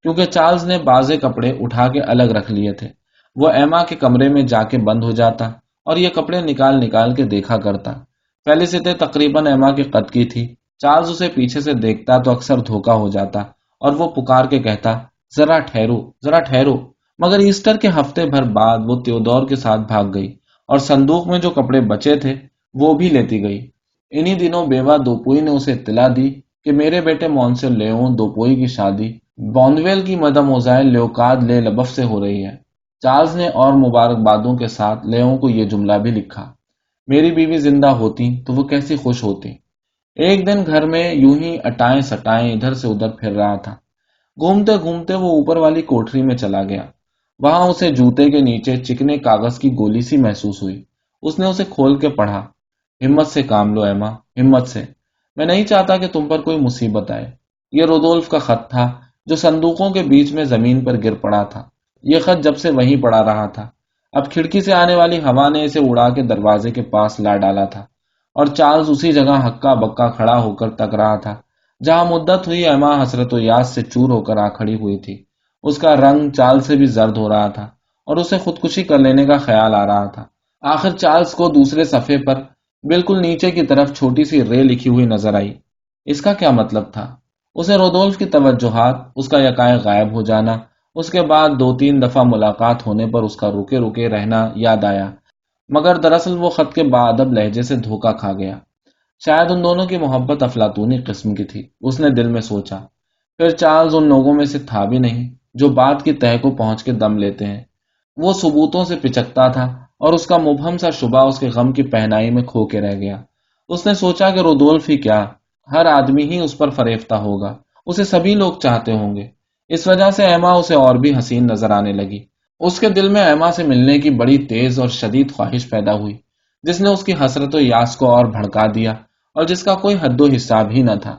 کیونکہ چارلز نے بازے کپڑے اٹھا کے الگ رکھ لیے تھے۔ وہ ایما کے کمرے میں جا کے بند ہو جاتا اور یہ کپڑے نکال نکال کے دیکھا کرتا۔ فیلیسیتے تقریباً ایما کے قد کی تھی۔ چارلز اسے پیچھے سے دیکھتا تو اکثر دھوکا ہو جاتا اور وہ پکار کے کہتا، ذرا ٹھہرو، ذرا ٹھہرو۔ مگر ایسٹر کے ہفتے بھر بعد وہ تیودور کے ساتھ بھاگ گئی اور صندوق میں جو کپڑے بچے تھے وہ بھی لیتی گئی۔ انہی دنوں بیوہ دوپوئی نے اسے اطلاع دی کہ میرے بیٹے مونسر لیون دوپوئی کی شادی بونویل کی مدموزیل لیوکاد لے لبف سے ہو رہی ہے۔ چارلز نے اور مبارکبادوں کے ساتھ لیون کو یہ جملہ بھی لکھا، میری بیوی زندہ ہوتی تو وہ کیسی خوش ہوتی۔ ایک دن گھر میں یوں ہی اٹائیں سٹائیں ادھر سے ادھر پھر رہا تھا۔ گھومتے گھومتے وہ اوپر والی کوٹری میں چلا گیا۔ وہاں اسے جوتے کے نیچے چکنے کاغذ کی گولی سی محسوس ہوئی۔ اس نے اسے کھول کے پڑھا، ہمت سے کام لو ایما، ہمت سے، میں نہیں چاہتا کہ تم پر کوئی مصیبت آئے۔ یہ رودولف کا خط تھا جو صندوقوں کے بیچ میں زمین پر گر پڑا تھا۔ یہ خط جب سے وہیں پڑا رہا تھا، اب کھڑکی سے آنے والی ہوا نے اسے اڑا کے دروازے کے پاس لا ڈالا تھا، اور چارلز اسی جگہ ہکا بکا کھڑا ہو کر تک رہا تھا جہاں مدت ہوئی ایما حسرت و یاس سے چور ہو کر آ کھڑی ہوئی تھی۔ اس کا رنگ چارلز سے بھی زرد ہو رہا تھا اور اسے خودکشی کر لینے کا خیال آ رہا تھا۔ آخر چارلز کو دوسرے صفحے پر بالکل نیچے کی طرف چھوٹی سی رے لکھی ہوئی نظر آئی۔ اس کا کیا مطلب تھا؟ اسے رودولف کی توجہات، اس کا یکائک غائب ہو جانا، اس کے بعد 2-3 دفعہ ملاقات ہونے پر اس کا رکے رکے رہنا یاد آیا، مگر دراصل وہ خط کے باادب لہجے سے دھوکا کھا گیا۔ شاید ان دونوں کی محبت افلاطونی قسم کی تھی، اس نے دل میں سوچا۔ پھر چارلز ان لوگوں میں سے تھا بھی نہیں جو بات کی تہہ کو پہنچ کے دم لیتے ہیں۔ وہ ثبوتوں سے پچکتا تھا اور اس کا مبہم سا شبہ اس کے غم کی پہنائی میں کھو کے رہ گیا۔ اس نے سوچا کہ رودولف ہی کیا، ہر آدمی ہی اس پر فریفتہ ہوگا، اسے سبھی لوگ چاہتے ہوں گے۔ اس وجہ سے ایما اسے اور بھی حسین نظر آنے لگی۔ اس کے دل میں ایما سے ملنے کی بڑی تیز اور شدید خواہش پیدا ہوئی، جس نے اس کی حسرت و یاس کو اور بھڑکا دیا، اور جس کا کوئی حد و حساب ہی نہ تھا،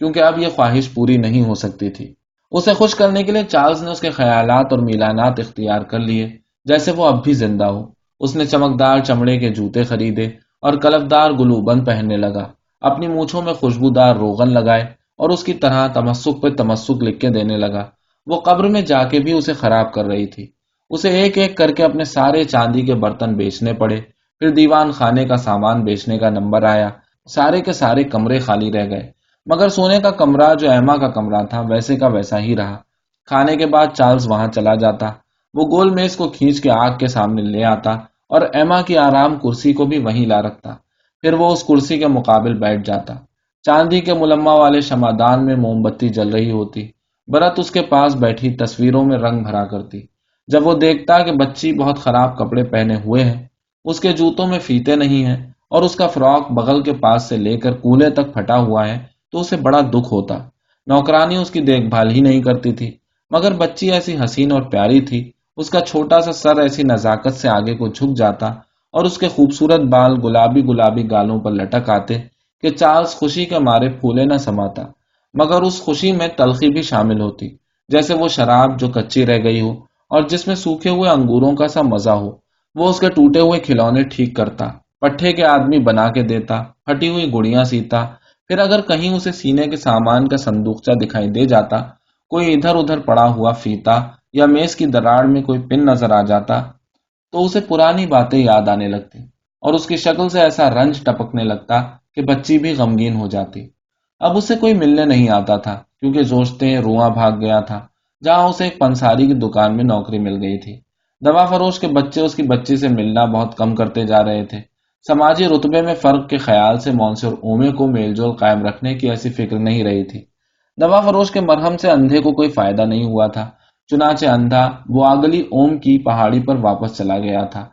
کیونکہ اب یہ خواہش پوری نہیں ہو سکتی تھی۔ اسے خوش کرنے کے لیے چارلز نے اس کے خیالات اور میلانات اختیار کر لیے جیسے وہ اب بھی زندہ ہو۔ اس نے چمکدار چمڑے کے جوتے خریدے اور کلفدار گلوبند پہننے لگا، اپنی مونچھوں میں خوشبودار روغن لگائے اور اس کی طرح تمسک پہ تمسک لکھ کے دینے لگا۔ وہ قبر میں جا کے بھی اسے خراب کر رہی تھی۔ اسے ایک ایک کر کے اپنے سارے چاندی کے برتن بیچنے پڑے، پھر دیوان خانے کا سامان بیچنے کا نمبر آیا، سارے کے سارے کمرے خالی رہ گئے، مگر سونے کا کمرہ جو ایما کا کمرہ تھا ویسے کا ویسا ہی رہا۔ کھانے کے بعد چارلز وہاں چلا جاتا، وہ گول میز کو کھینچ کے آگ کے سامنے لے آتا اور ایما کی آرام کرسی کو بھی وہیں لا رکھتا۔ پھر وہ اس کرسی کے مقابل بیٹھ جاتا۔ چاندی کے ملمہ والے شمعدان میں موم بتی جل رہی ہوتی، برت اس کے پاس بیٹھی تصویروں میں رنگ بھرا کرتی۔ جب وہ دیکھتا کہ بچی بہت خراب کپڑے پہنے ہوئے ہیں، اس کے جوتوں میں فیتے نہیں ہیں اور اس کا فراک بغل کے پاس سے لے کر کولے تک پھٹا ہوا ہے، تو اسے بڑا دکھ ہوتا۔ نوکرانی اس کی دیکھ بھال ہی نہیں کرتی تھی، مگر بچی ایسی حسین اور پیاری تھی، اس کا چھوٹا سا سر ایسی نزاکت سے آگے کو جھک جاتا اور اس کے خوبصورت بال گلابی گلابی گالوں پر لٹک آتے کہ چارلز خوشی کے مارے پھولے نہ سماتا، مگر اس خوشی میں تلخی بھی شامل ہوتی، جیسے وہ شراب جو کچی رہ گئی ہو اور جس میں سوکھے ہوئے انگوروں کا سا مزہ ہو۔ وہ اس کے ٹوٹے ہوئے کھلونے ٹھیک کرتا، پٹھے کے آدمی بنا کے دیتا، پھٹی ہوئی گڑیاں سیتا، پھر اگر کہیں اسے سینے کے سامان کا صندوقچہ دکھائی دے جاتا، کوئی ادھر ادھر پڑا ہوا فیتا یا میز کی دراڑ میں کوئی پن نظر آ جاتا، تو اسے پرانی باتیں یاد آنے لگتی اور اس کی شکل سے ایسا رنج ٹپکنے لگتا کہ بچی بھی غمگین ہو جاتی۔ اب اسے کوئی ملنے نہیں آتا تھا، کیونکہ سوچتے ہیں رواں بھاگ گیا تھا، جہاں اسے ایک پنساری کی دکان میں نوکری مل گئی تھی۔ دوا فروش کے بچے اس کی بچی سے ملنا بہت کم کرتے جا رہے تھے۔ سماجی رتبے میں فرق کے خیال سے مونسر اومے کو میل جول قائم رکھنے کی ایسی فکر نہیں رہی تھی۔ دوا فروش کے مرہم سے اندھے کو کوئی فائدہ نہیں ہوا تھا، چنانچہ اندھا بواگلی اوم کی پہاڑی پر واپس چلا گیا تھا۔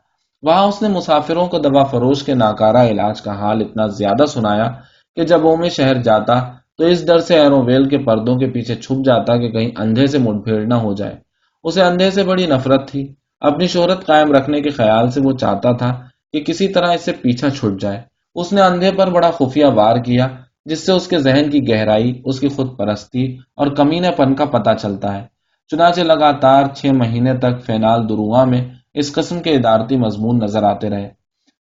وہاں اس نے مسافروں کو دوا فروش کے ناکارہ علاج کا حال اتنا زیادہ سنایا کہ جب اومے شہر جاتا تو اس ڈر سے ایروویل کے پردوں کے پیچھے چھپ جاتا کہ کہیں اندھے سے مٹ بھیڑ نہ ہو جائے۔ اسے اندھے سے بڑی نفرت تھی، اپنی شہرت قائم رکھنے کے خیال سے وہ چاہتا تھا کہ کسی طرح اس سے پیچھا چھٹ جائے۔ اس نے اندھے پر بڑا خفیہ وار کیا، جس سے اس کے ذہن کی گہرائی، اس کی خود پرستی اور کمینے پن کا پتہ چلتا ہے۔ چنانچہ لگاتار 6 مہینے تک فینال دروہاں میں اس قسم کے ادارتی مضمون نظر آتے رہے۔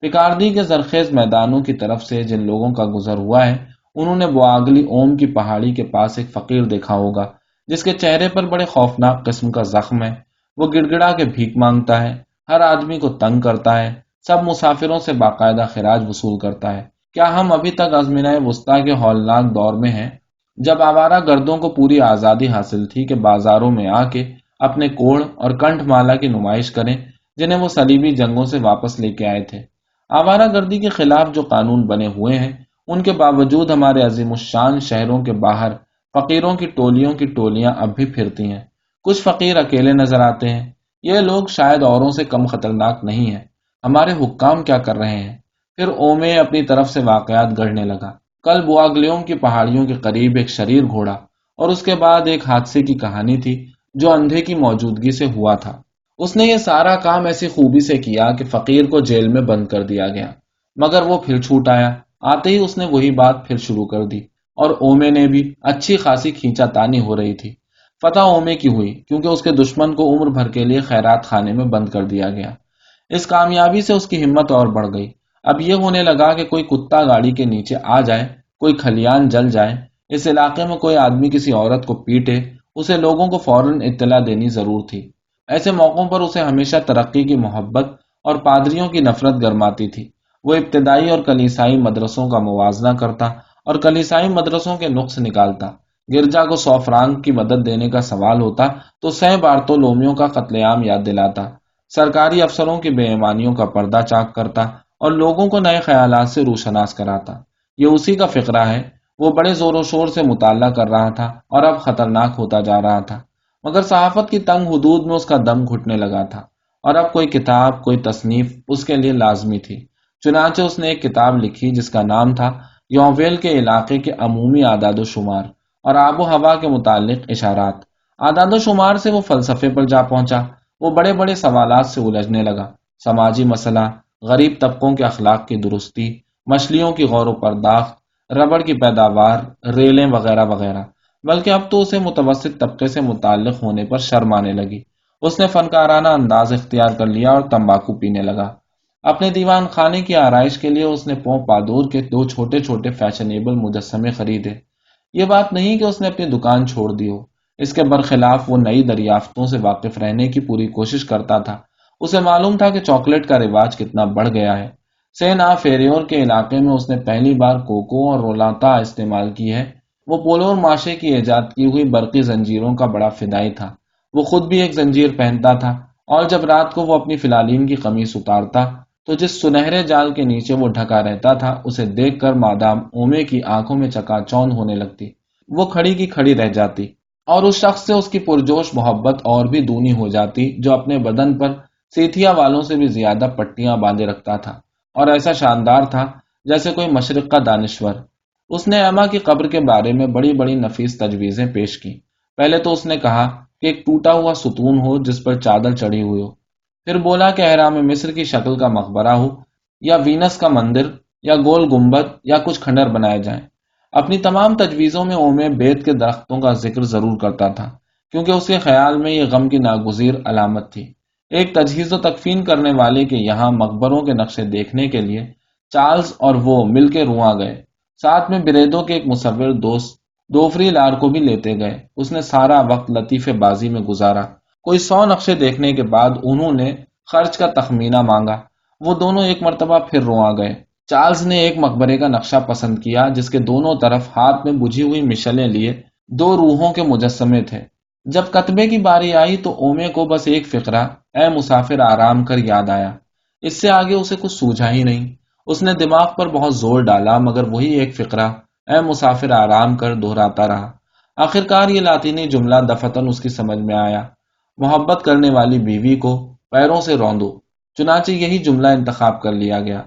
پکاردی کے زرخیز میدانوں کی طرف سے جن لوگوں کا گزر ہوا ہے، انہوں نے بواگلی اوم کی پہاڑی کے پاس ایک فقیر دیکھا ہوگا، جس کے چہرے پر بڑے خوفناک قسم کا زخم ہے۔ وہ گڑ گڑا کے بھیک مانگتا ہے، ہر آدمی کو تنگ کرتا ہے، سب مسافروں سے باقاعدہ خراج وصول کرتا ہے۔ کیا ہم ابھی تک آزمینہ وسطیٰ کے ہولناک دور میں ہیں، جب آوارہ گردوں کو پوری آزادی حاصل تھی کہ بازاروں میں آ کے اپنے کوڑ اور کنٹھ مالا کی نمائش کریں، جنہیں وہ صلیبی جنگوں سے واپس لے کے آئے تھے؟ آوارہ گردی کے خلاف جو قانون بنے ہوئے ہیں، ان کے باوجود ہمارے عظیم الشان شہروں کے باہر فقیروں کی ٹولیاں اب بھی پھرتی ہیں۔ کچھ فقیر اکیلے نظر آتے ہیں۔ یہ لوگ شاید اوروں سے کم خطرناک نہیں ہیں۔ ہمارے حکام کیا کر رہے ہیں؟ پھر اومے اپنی طرف سے واقعات گڑھنے لگا۔ کل بواگلیوم کی پہاڑیوں کے قریب ایک شریر گھوڑا اور اس کے بعد ایک حادثے کی کہانی تھی جو اندھے کی موجودگی سے ہوا تھا۔ اس نے یہ سارا کام ایسی خوبی سے کیا کہ فقیر کو جیل میں بند کر دیا گیا، مگر وہ پھر چھوٹ آیا۔ آتے ہی اس نے وہی بات پھر شروع کر دی اور اومے نے بھی اچھی خاصی کھینچا تانی ہو رہی تھی۔ فتح اومے کی ہوئی، کیونکہ اس کے دشمن کو عمر بھر کے لیے خیرات خانے میں بند کر دیا گیا۔ اس کامیابی سے اس کی ہمت اور بڑھ گئی۔ اب یہ ہونے لگا کہ کوئی کتا گاڑی کے نیچے آ جائے، کوئی کھلیان جل جائے، اس علاقے میں کوئی آدمی کسی عورت کو پیٹے، اسے لوگوں کو فوراً اطلاع دینی ضرور تھی۔ ایسے موقعوں پر اسے ہمیشہ ترقی کی محبت اور پادریوں کی نفرت گرماتی تھی۔ وہ ابتدائی اور کلیسائی مدرسوں کا موازنہ کرتا اور کلیسائی مدرسوں کے نقص نکالتا۔ گرجا کو 100 فرانک کی مدد دینے کا سوال ہوتا تو سینٹ بارتولومیو کا قتل عام یاد دلاتا۔ سرکاری افسروں کی بے ایمانیوں کا پردہ چاک کرتا اور لوگوں کو نئے خیالات سے روشناس کراتا۔ یہ اسی کا فقرہ ہے۔ وہ بڑے زور و شور سے مطالعہ کر رہا تھا اور اب خطرناک ہوتا جا رہا تھا، مگر صحافت کی تنگ حدود میں اس کا دم گھٹنے لگا تھا اور اب کوئی کتاب، کوئی تصنیف اس کے لیے لازمی تھی۔ چنانچہ اس نے ایک کتاب لکھی جس کا نام تھا یوویل کے علاقے کے عمومی اعداد و شمار اور آب و ہوا کے متعلق اشارات۔ اعداد و شمار سے وہ فلسفے پر جا پہنچا۔ وہ بڑے بڑے سوالات سے الجھنے لگا، سماجی مسئلہ، غریب طبقوں کے اخلاق کی درستی، مچھلیوں کی غور و پرداخت، ربڑ کی پیداوار، ریلیں وغیرہ وغیرہ۔ بلکہ اب تو اسے متوسط طبقے سے متعلق ہونے پر شرم آنے لگی۔ اس نے فنکارانہ انداز اختیار کر لیا اور تمباکو پینے لگا۔ اپنے دیوان خانے کی آرائش کے لیے اس نے پوں پادور کے 2 چھوٹے چھوٹے فیشنیبل مجسمے خریدے۔ یہ بات نہیں کہ اس نے اپنی دکان چھوڑ دی ہو، اس کے برخلاف وہ نئی دریافتوں سے واقف رہنے کی پوری کوشش کرتا تھا۔ اسے معلوم تھا کہ چاکلیٹ کا رواج کتنا بڑھ گیا ہے۔ سینا فیریور کے علاقے میں اس نے پہلی بار کوکو اور رولاتا استعمال کی ہے۔ وہ پولور ماشے کی ایجاد کی ہوئی برقی زنجیروں کا بڑا فدائی تھا۔ وہ خود بھی ایک زنجیر پہنتا تھا، اور جب رات کو وہ اپنی فلالین کی قمیص اتارتا تو جس سنہرے جال کے نیچے وہ ڈھکا رہتا تھا اسے دیکھ کر مادام اومے کی آنکھوں میں چکا چوند ہونے لگتی۔ وہ کھڑی کی کھڑی رہ جاتی، اور اس شخص سے اس کی پرجوش محبت اور بھی دونی ہو جاتی جو اپنے بدن پر سیتھیا والوں سے بھی زیادہ پٹیاں باندھے رکھتا تھا، اور ایسا شاندار تھا جیسے کوئی مشرق کا دانشور۔ اس نے ایما کی قبر کے بارے میں بڑی بڑی نفیس تجویزیں پیش کی۔ پہلے تو اس نے کہا کہ ایک ٹوٹا ہوا ستون ہو جس پر چادر چڑھی ہوئی ہو، پھر بولا کہ اہرام مصر کی شکل کا مقبرہ ہو، یا وینس کا مندر، یا گول گنبد، یا کچھ کھنڈر بنائے جائیں۔ اپنی تمام تجویزوں میں اومے بیت کے درختوں کا ذکر ضرور کرتا تھا، کیونکہ اس کے خیال میں یہ غم کی ناگزیر علامت تھی۔ ایک تجہیز و تکفین کرنے والے کے یہاں مقبروں کے نقشے دیکھنے کے لیے چارلز اور وہ مل کے رواں گئے، ساتھ میں بریدوں کے ایک مصور دوست دوفری لار کو بھی لیتے گئے۔ اس نے سارا وقت لطیفے بازی میں گزارا۔ کوئی 100 نقشے دیکھنے کے بعد انہوں نے خرچ کا تخمینہ مانگا۔ وہ دونوں ایک مرتبہ پھر رواں گئے۔ چارلز نے ایک مقبرے کا نقشہ پسند کیا جس کے دونوں طرف ہاتھ میں بجھی ہوئی مشلیں لیے 2 روحوں کے مجسمے تھے۔ جب کتبے کی باری آئی تو اومے کو بس ایک فقرہ اے مسافر آرام کر یاد آیا۔ اس سے آگے اسے کچھ سوجھا ہی نہیں۔ اس نے دماغ پر بہت زور ڈالا مگر وہی ایک فقرہ اے مسافر آرام کر دہراتا رہا۔ آخرکار یہ لاطینی جملہ دفتن اس کی سمجھ میں آیا، محبت کرنے والی بیوی کو پیروں سے روندو۔ چنانچہ یہی جملہ انتخاب کر لیا گیا۔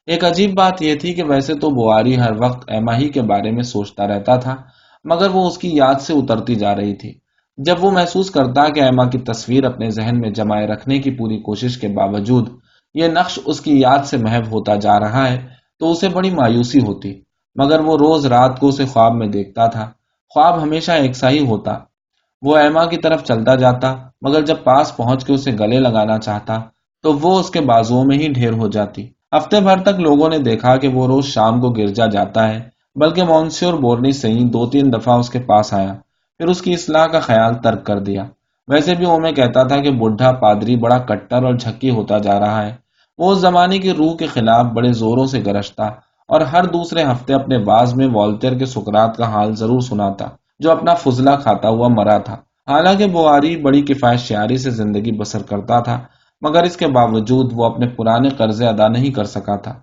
ایک عجیب بات یہ تھی کہ ویسے تو بواری ہر وقت ایما ہی کے بارے میں سوچتا رہتا تھا، مگر وہ اس کی یاد سے اترتی جا رہی تھی۔ جب وہ محسوس کرتا کہ ایما کی تصویر اپنے ذہن میں جمائے رکھنے کی پوری کوشش کے باوجود یہ نقش اس کی یاد سے محو ہوتا جا رہا ہے تو اسے بڑی مایوسی ہوتی، مگر وہ روز رات کو اسے خواب میں دیکھتا تھا۔ خواب ہمیشہ ایک سا ہی ہوتا۔ وہ ایما کی طرف چلتا جاتا، مگر جب پاس پہنچ کے اسے گلے لگانا چاہتا تو وہ اس کے بازوؤں میں ہی ڈھیر ہو جاتی۔ ہفتے بھر تک لوگوں نے دیکھا کہ وہ روز شام کو گرجا جاتا ہے، بلکہ مونسیور بورنی سئی 2-3 دفعہ اس کے پاس آیا، پھر اس کی اصلاح کا خیال ترک کر دیا۔ ویسے بھی اومے کہتا تھا کہ بڈھا پادری بڑا کٹر اور جھکی ہوتا جا رہا ہے۔ وہ اس زمانے کی روح کے خلاف بڑے زوروں سے گرجتا اور ہر دوسرے ہفتے اپنے واز میں والٹیر کے سقراط کا حال ضرور سناتا جو اپنا فضلہ کھاتا ہوا مرا تھا۔ حالانکہ بواری بڑی کفایت شعاری سے زندگی بسر کرتا تھا، مگر اس کے باوجود وہ اپنے پرانے قرضے ادا نہیں کر سکا تھا۔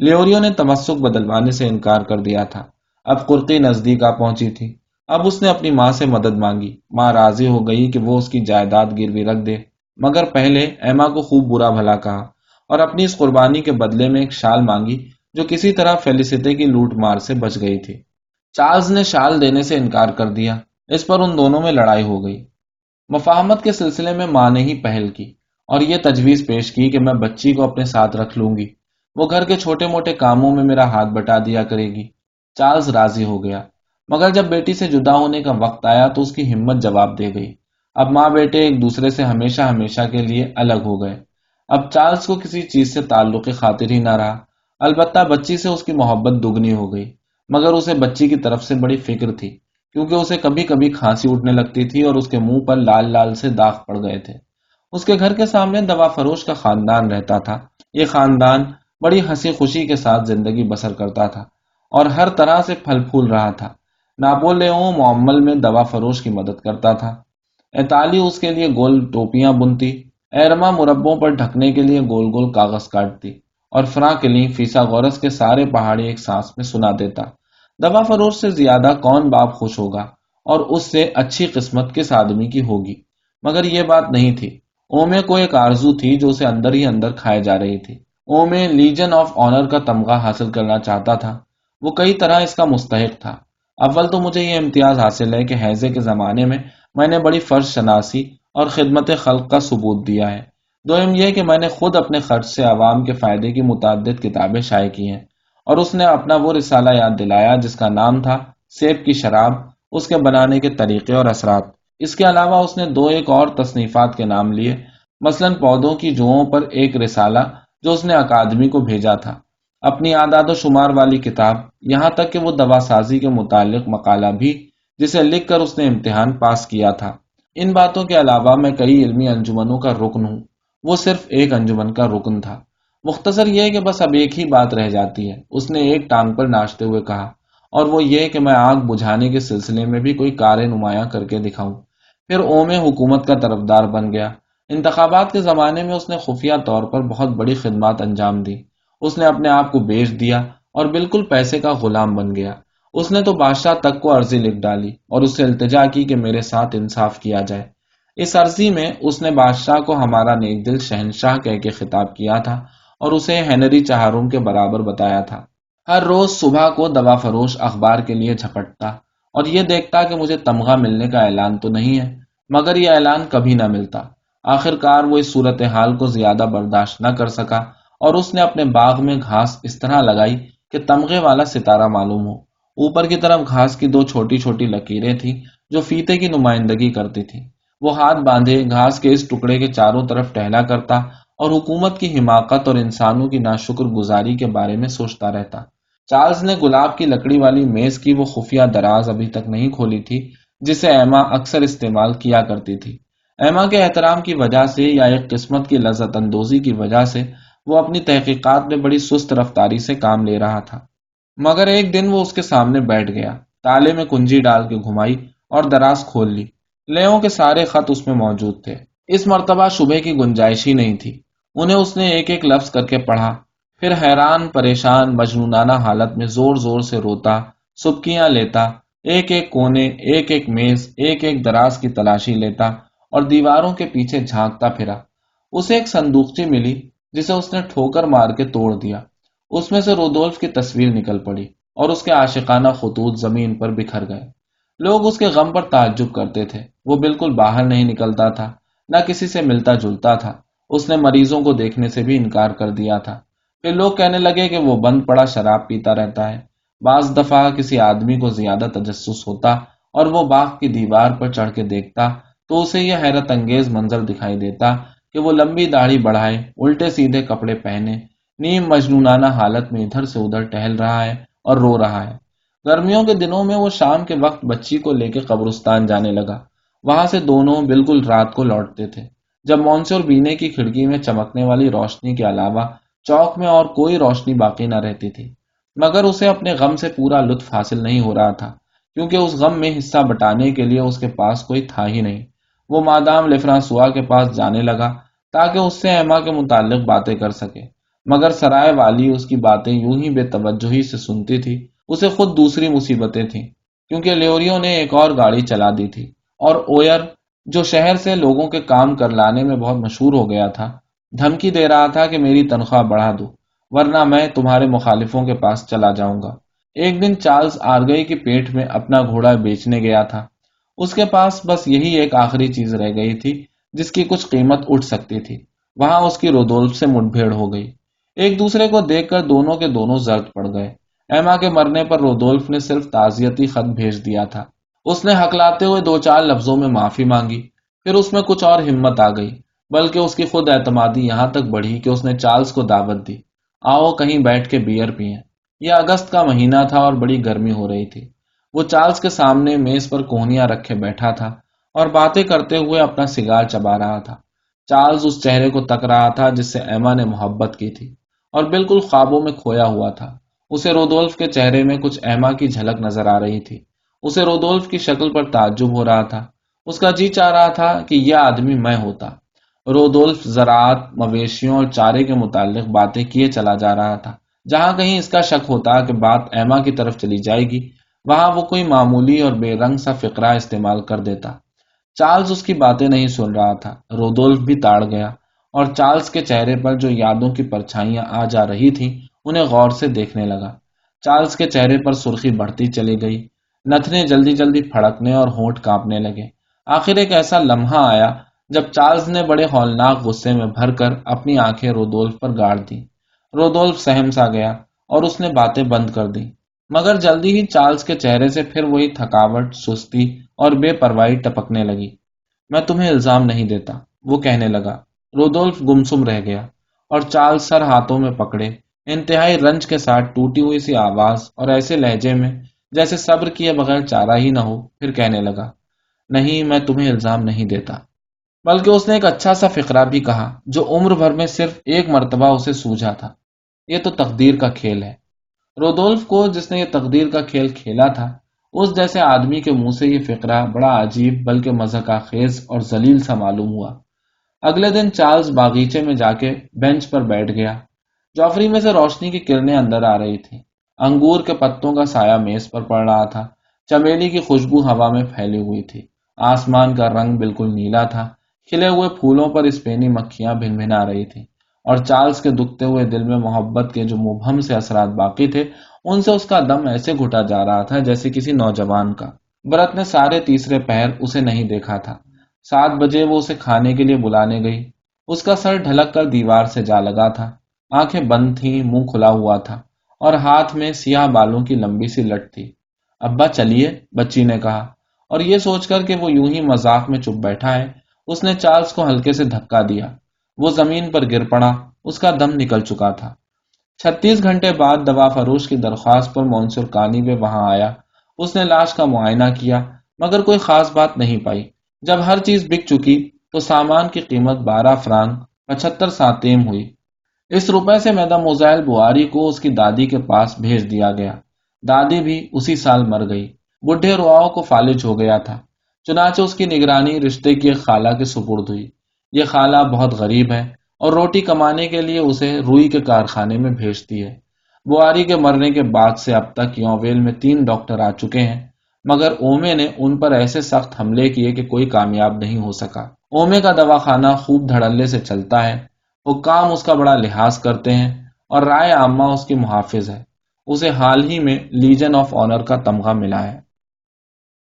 لیوریو نے تمسک بدلوانے سے انکار کر دیا تھا۔ اب قرقی نزدیک آ پہنچی تھی۔ اب اس نے اپنی ماں سے مدد مانگی۔ ماں راضی ہو گئی کہ وہ اس کی جائیداد گروی رکھ دے، مگر پہلے ایما کو خوب برا بھلا کہا اور اپنی اس قربانی کے بدلے میں ایک شال مانگی جو کسی طرح فیلیسیٹے کی لوٹ مار سے بچ گئی تھی۔ چارلز نے شال دینے سے انکار کر دیا۔ اس پر ان دونوں میں لڑائی ہو گئی۔ مفاہمت کے سلسلے میں ماں نے ہی پہل کی اور یہ تجویز پیش کی کہ میں بچی کو اپنے ساتھ رکھ لوں گی، وہ گھر کے چھوٹے موٹے کاموں میں میرا ہاتھ بٹا دیا کرے گی۔ چارلز راضی ہو گیا، مگر جب بیٹی سے جدا ہونے کا وقت آیا تو اس کی ہمت جواب دے گئی۔ اب ماں بیٹے ایک دوسرے سے ہمیشہ ہمیشہ کے لیے الگ ہو گئے۔ اب چارلز کو کسی چیز سے تعلق خاطر ہی نہ رہا، البتہ بچی سے اس کی محبت دگنی ہو گئی، مگر اسے بچی کی طرف سے بڑی فکر تھی، کیونکہ اسے کبھی کبھی کھانسی اٹھنے لگتی تھی اور اس کے منہ پر لال لال سے داغ پڑ گئے تھے۔ اس کے گھر کے سامنے دوا فروش کا خاندان رہتا تھا۔ یہ خاندان بڑی ہنسی خوشی کے ساتھ زندگی بسر کرتا تھا اور ہر طرح سے پھل پھول رہا تھا۔ ناپولیوں معمل میں دوا فروش کی مدد کرتا تھا، ایتالی اس کے لیے گول ٹوپیاں بنتی، ایرما مربوں پر ڈھکنے کے لیے گول گول کاغذ کاٹتی، اور فرانکلین فیثاغورس کے سارے پہاڑی ایک سانس میں سنا دیتا۔ دوا فروش سے زیادہ کون باپ خوش ہوگا، اور اس سے اچھی قسمت کس آدمی کی ہوگی؟ مگر یہ بات نہیں تھی۔ اومے کو ایک آرزو تھی جو اسے اندر ہی اندر کھائے جا رہی تھی۔ اومے لیجن آف آنر کا تمغہ حاصل کرنا چاہتا تھا۔ وہ کئی طرح اس کا مستحق تھا۔ اول تو مجھے یہ امتیاز حاصل ہے کہ ہیضے کے زمانے میں نے بڑی فرض شناسی اور خدمت خلق کا ثبوت دیا ہے۔ دوم یہ کہ میں نے خود اپنے خرچ سے عوام کے فائدے کی متعدد کتابیں شائع کی ہیں، اور اس نے اپنا وہ رسالہ یاد دلایا جس کا نام تھا سیب کی شراب، اس کے بنانے کے طریقے اور اثرات۔ اس کے علاوہ اس نے 2 اور تصنیفات کے نام لیے، مثلا پودوں کی جوؤں پر ایک رسالہ جو اس نے اکادمی کو بھیجا تھا، اپنی اعداد و شمار والی کتاب، یہاں تک کہ وہ دوا سازی کے متعلق مقالہ بھی جسے لکھ کر اس نے امتحان پاس کیا تھا۔ ان باتوں کے علاوہ میں کئی علمی انجمنوں کا رکن ہوں۔ وہ صرف ایک انجمن کا رکن تھا۔ مختصر یہ ہے کہ بس اب ایک ہی بات رہ جاتی ہے، اس نے ایک ٹانگ پر ناچتے ہوئے کہا، اور وہ یہ کہ میں آگ بجھانے کے سلسلے میں بھی کوئی کار نمایاں کر کے دکھاؤں۔ پھر اوم حکومت کا طرفدار بن گیا۔ انتخابات کے زمانے میں اس نے خفیہ طور پر بہت بڑی خدمات انجام دی۔ اس نے اپنے آپ کو بیچ دیا اور بالکل پیسے کا غلام بن گیا۔ اس نے تو بادشاہ تک کو عرضی لکھ ڈالی اور اس سے التجا کی کہ میرے ساتھ انصاف کیا جائے۔ اس عرضی میں اس نے بادشاہ کو ہمارا نیک دل شہنشاہ کہہ کے خطاب کیا تھا اور اسے ہنری چہارم کے برابر بتایا تھا۔ ہر روز صبح کو دوا فروش اخبار کے لیے جھپٹتا اور یہ دیکھتا کہ مجھے تمغہ ملنے کا اعلان تو نہیں ہے، مگر یہ اعلان کبھی نہ ملتا۔ آخر کار وہ اس صورتحال کو زیادہ برداشت نہ کر سکا اور اس نے اپنے باغ میں گھاس اس طرح لگائی کہ تمغے والا ستارہ معلوم ہو۔ اوپر کی طرف گھاس کی دو چھوٹی چھوٹی لکیریں تھیں جو فیتے کی نمائندگی کرتی تھی۔ وہ ہاتھ باندھے گھاس کے اس ٹکڑے کے چاروں طرف ٹہلا کرتا اور حکومت کی حماقت اور انسانوں کی ناشکر گزاری کے بارے میں سوچتا رہتا۔ چارلز نے گلاب کی لکڑی والی میز کی وہ خفیہ دراز ابھی تک نہیں کھولی تھی جسے ایما اکثر استعمال کیا کرتی تھی۔ ایما کے احترام کی وجہ سے یا ایک قسمت کی لذت اندوزی کی وجہ سے وہ اپنی تحقیقات میں بڑی سست رفتاری سے کام لے رہا تھا، مگر ایک دن وہ اس کے سامنے بیٹھ گیا، تالے میں کنجی ڈال کے گھمائی اور دراز کھول لی۔ لیوں کے سارے خط اس میں موجود تھے۔ اس مرتبہ شبہ کی گنجائش ہی نہیں تھی۔ انہیں اس نے ایک ایک لفظ کر کے پڑھا، پھر حیران پریشان مجنونانہ حالت میں زور زور سے روتا، سبکیاں لیتا، ایک ایک کونے، ایک ایک میز، ایک ایک دراز کی تلاشی لیتا اور دیواروں کے پیچھے جھانکتا پھرا۔ اسے ایک صندوقچی ملی جسے اس نے ٹھوکر مار کے توڑ دیا۔ اس میں سے رودولف کی تصویر نکل پڑی اور اس کے عاشقانہ خطوط زمین پر بکھر گئے۔ لوگ اس کے غم پر تعجب کرتے تھے۔ وہ بالکل باہر نہیں نکلتا تھا، نہ کسی سے ملتا جلتا تھا۔ اس نے مریضوں کو دیکھنے سے بھی انکار کر دیا تھا۔ پھر لوگ کہنے لگے کہ وہ بند پڑا شراب پیتا رہتا ہے۔ بعض دفعہ کسی آدمی کو زیادہ تجسس ہوتا اور وہ باغ کی دیوار پر چڑھ کے دیکھتا تو اسے یہ حیرت انگیز منظر دکھائی دیتا کہ وہ لمبی داڑھی بڑھائے، الٹے سیدھے کپڑے پہنے، نیم مجنونانہ حالت میں ادھر سے ادھر ٹہل رہا ہے اور رو رہا ہے۔ گرمیوں کے دنوں میں وہ شام کے وقت بچی کو لے کے قبرستان جانے لگا۔ وہاں سے دونوں بالکل رات کو لوٹتے تھے، جب مونسے اور بینے کی کھڑکی میں چمکنے والی روشنی کے علاوہ چوک میں اور کوئی روشنی باقی نہ رہتی تھی۔ مگر اسے اپنے غم سے پورا لطف حاصل نہیں ہو رہا تھا، کیونکہ اس غم میں حصہ بٹانے کے لیے اس کے پاس کوئی تھا ہی نہیں۔ وہ مادام لفرانسوا کے پاس جانے لگا تاکہ اس سے ایما کے متعلق باتیں کر سکے، مگر سرائے والی اس کی باتیں یوں ہی بے توجہی سے سنتی تھی۔ اسے خود دوسری مصیبتیں تھیں، کیونکہ لیوریو نے ایک اور گاڑی چلا دی تھی اور اویر، جو شہر سے لوگوں کے کام کر لانے میں بہت مشہور ہو گیا تھا، دھمکی دے رہا تھا کہ میری تنخواہ بڑھا دو ورنہ میں تمہارے مخالفوں کے پاس چلا جاؤں گا۔ ایک دن چارلز آرگئی کی پیٹ میں اپنا گھوڑا بیچنے گیا تھا۔ اس کے پاس بس یہی ایک آخری چیز رہ گئی تھی جس کی کچھ قیمت اٹھ سکتی تھی۔ وہاں اس کی رودولف سے مٹ بھیڑ ہو گئی۔ ایک دوسرے کو دیکھ کر دونوں کے دونوں زرد پڑ گئے۔ ایما کے مرنے پر رودولف نے صرف تعزیتی خط بھیج دیا تھا۔ اس نے ہکلاتے ہوئے دو چار لفظوں میں معافی مانگی، پھر اس میں کچھ اور ہمت آ گئی، بلکہ اس کی خود اعتمادی یہاں تک بڑھی کہ اس نے چارلز کو دعوت دی، آؤ کہیں بیٹھ کے بیئر پئیں۔ یہ اگست کا مہینہ تھا اور بڑی گرمی ہو رہی تھی۔ وہ چارلز کے سامنے میز پر کوہنیاں رکھے بیٹھا تھا اور باتیں کرتے ہوئے اپنا سگار چبا رہا تھا۔ چارلز اس چہرے کو تک رہا تھا جس سے ایما نے محبت کی تھی اور بالکل خوابوں میں کھویا ہوا تھا۔ اسے رودولف کے چہرے میں کچھ ایما کی جھلک نظر آ رہی تھی۔ اسے رودولف کی شکل پر تعجب ہو رہا تھا۔ اس کا جی چاہ رہا تھا کہ یہ آدمی میں ہوتا۔ رودولف زراعت، مویشیوں اور چارے کے متعلق باتیں کیے چلا جا رہا تھا۔ جہاں کہیں اس کا شک ہوتا کہ بات ایما کی طرف چلی جائے گی، وہاں وہ کوئی معمولی اور بے رنگ سا فقرہ استعمال کر دیتا۔ چارلز اس کی باتیں نہیں سن رہا تھا۔ رودولف بھی تاڑ گیا اور چارلز کے چہرے پر جو یادوں کی پرچھائیاں آ جا رہی تھیں انہیں غور سے دیکھنے لگا۔ چارلز کے چہرے پر سرخی بڑھتی چلی گئی، نتنے جلدی جلدی پھڑکنے اور ہونٹ کانپنے لگے۔ آخر ایک ایسا لمحہ آیا جب چارلز نے بڑے ہولناک غصے میں بھر کر اپنی آنکھیں رودولف پر گاڑ دیں۔ رودولف سہم سا گیا اور اس نے باتیں بند کر دیں، مگر جلدی ہی چارلز کے چہرے سے پھر وہی تھکاوٹ، سستی اور بے پرواہی ٹپکنے لگی۔ میں تمہیں الزام نہیں دیتا، وہ کہنے لگا۔ رودولف گمسم رہ گیا اور چارلز سر ہاتھوں میں پکڑے، انتہائی رنج کے ساتھ ٹوٹی ہوئی سی آواز اور ایسے لہجے میں جیسے صبر کیے بغیر چارہ ہی نہ ہو، پھر کہنے لگا، نہیں، میں تمہیں الزام نہیں دیتا۔ بلکہ اس نے ایک اچھا سا فقرہ بھی کہا جو عمر بھر میں صرف ایک مرتبہ اسے سوجھا تھا: یہ تو تقدیر کا کھیل ہے۔ رودولف کو، جس نے یہ تقدیر کا کھیل کھیلا تھا، اس جیسے آدمی کے منہ سے یہ فقرہ بڑا عجیب بلکہ مضحکہ خیز اور ذلیل سا معلوم ہوا۔ اگلے دن چارلز باغیچے میں جا کے بینچ پر بیٹھ گیا۔ جوفری میں سے روشنی کی کرنیں اندر آ رہی تھیں۔ انگور کے پتوں کا سایہ میز پر پڑ رہا تھا۔ چمیلی کی خوشبو ہوا میں پھیلی ہوئی تھی۔ آسمان کا رنگ بالکل نیلا تھا۔ کھلے ہوئے پھولوں پر اسپینی مکھیاں بھن بھنا رہی تھیں، اور چارلز کے دکھتے ہوئے دل میں محبت کے جو مبہم سے اثرات باقی تھے، ان سے اس کا دم ایسے گھٹا جا رہا تھا جیسے کسی نوجوان کا۔ برت نے سارے تیسرے پہر اسے نہیں دیکھا تھا۔ 7 بجے وہ اسے کھانے کے لیے بلانے گئی۔ اس کا سر ڈھلک کر دیوار سے جا لگا تھا، آنکھیں بند تھیں، منہ کھلا ہوا تھا، اور ہاتھ میں سیاہ بالوں کی لمبی سی لٹ تھی۔ ابا چلیے، بچی نے کہا، اور یہ سوچ کر کہ وہ یوں ہی مذاق میں چپ بیٹھا ہے، اس نے چارلز کو ہلکے سے دھکا دیا۔ وہ زمین پر گر پڑا، اس کا دم نکل چکا تھا۔ 36 گھنٹے بعد دوا فروش کی درخواست پر مونسور کانیوے وہاں آیا۔ اس نے لاش کا معائنہ کیا، مگر کوئی خاص بات نہیں پائی۔ جب ہر چیز بک چکی تو سامان کی قیمت 12 فرانک 75 ساتیم ہوئی۔ اس روپے سے میڈموزیل بواری کو اس کی دادی کے پاس بھیج دیا گیا۔ دادی بھی اسی سال مر گئی۔ بڈھے رواؤں کو فالج ہو گیا تھا، چنانچہ اس کی نگرانی رشتے کی ایک خالہ کے سپرد ہوئی۔ یہ خالہ بہت غریب ہے اور روٹی کمانے کے لیے اسے روئی کے کارخانے میں بھیجتی ہے۔ بواری کے مرنے کے بعد سے اب تک یونویل میں 3 ڈاکٹر آ چکے ہیں، مگر اومے نے ان پر ایسے سخت حملے کیے کہ کوئی کامیاب نہیں ہو سکا۔ اومے کا دواخانہ خوب دھڑلے سے چلتا ہے، حکام اس کا بڑا لحاظ کرتے ہیں، اور رائے عامہ اس کی محافظ ہے۔ اسے حال ہی میں لیجن آف آنر کا تمغہ ملا ہے۔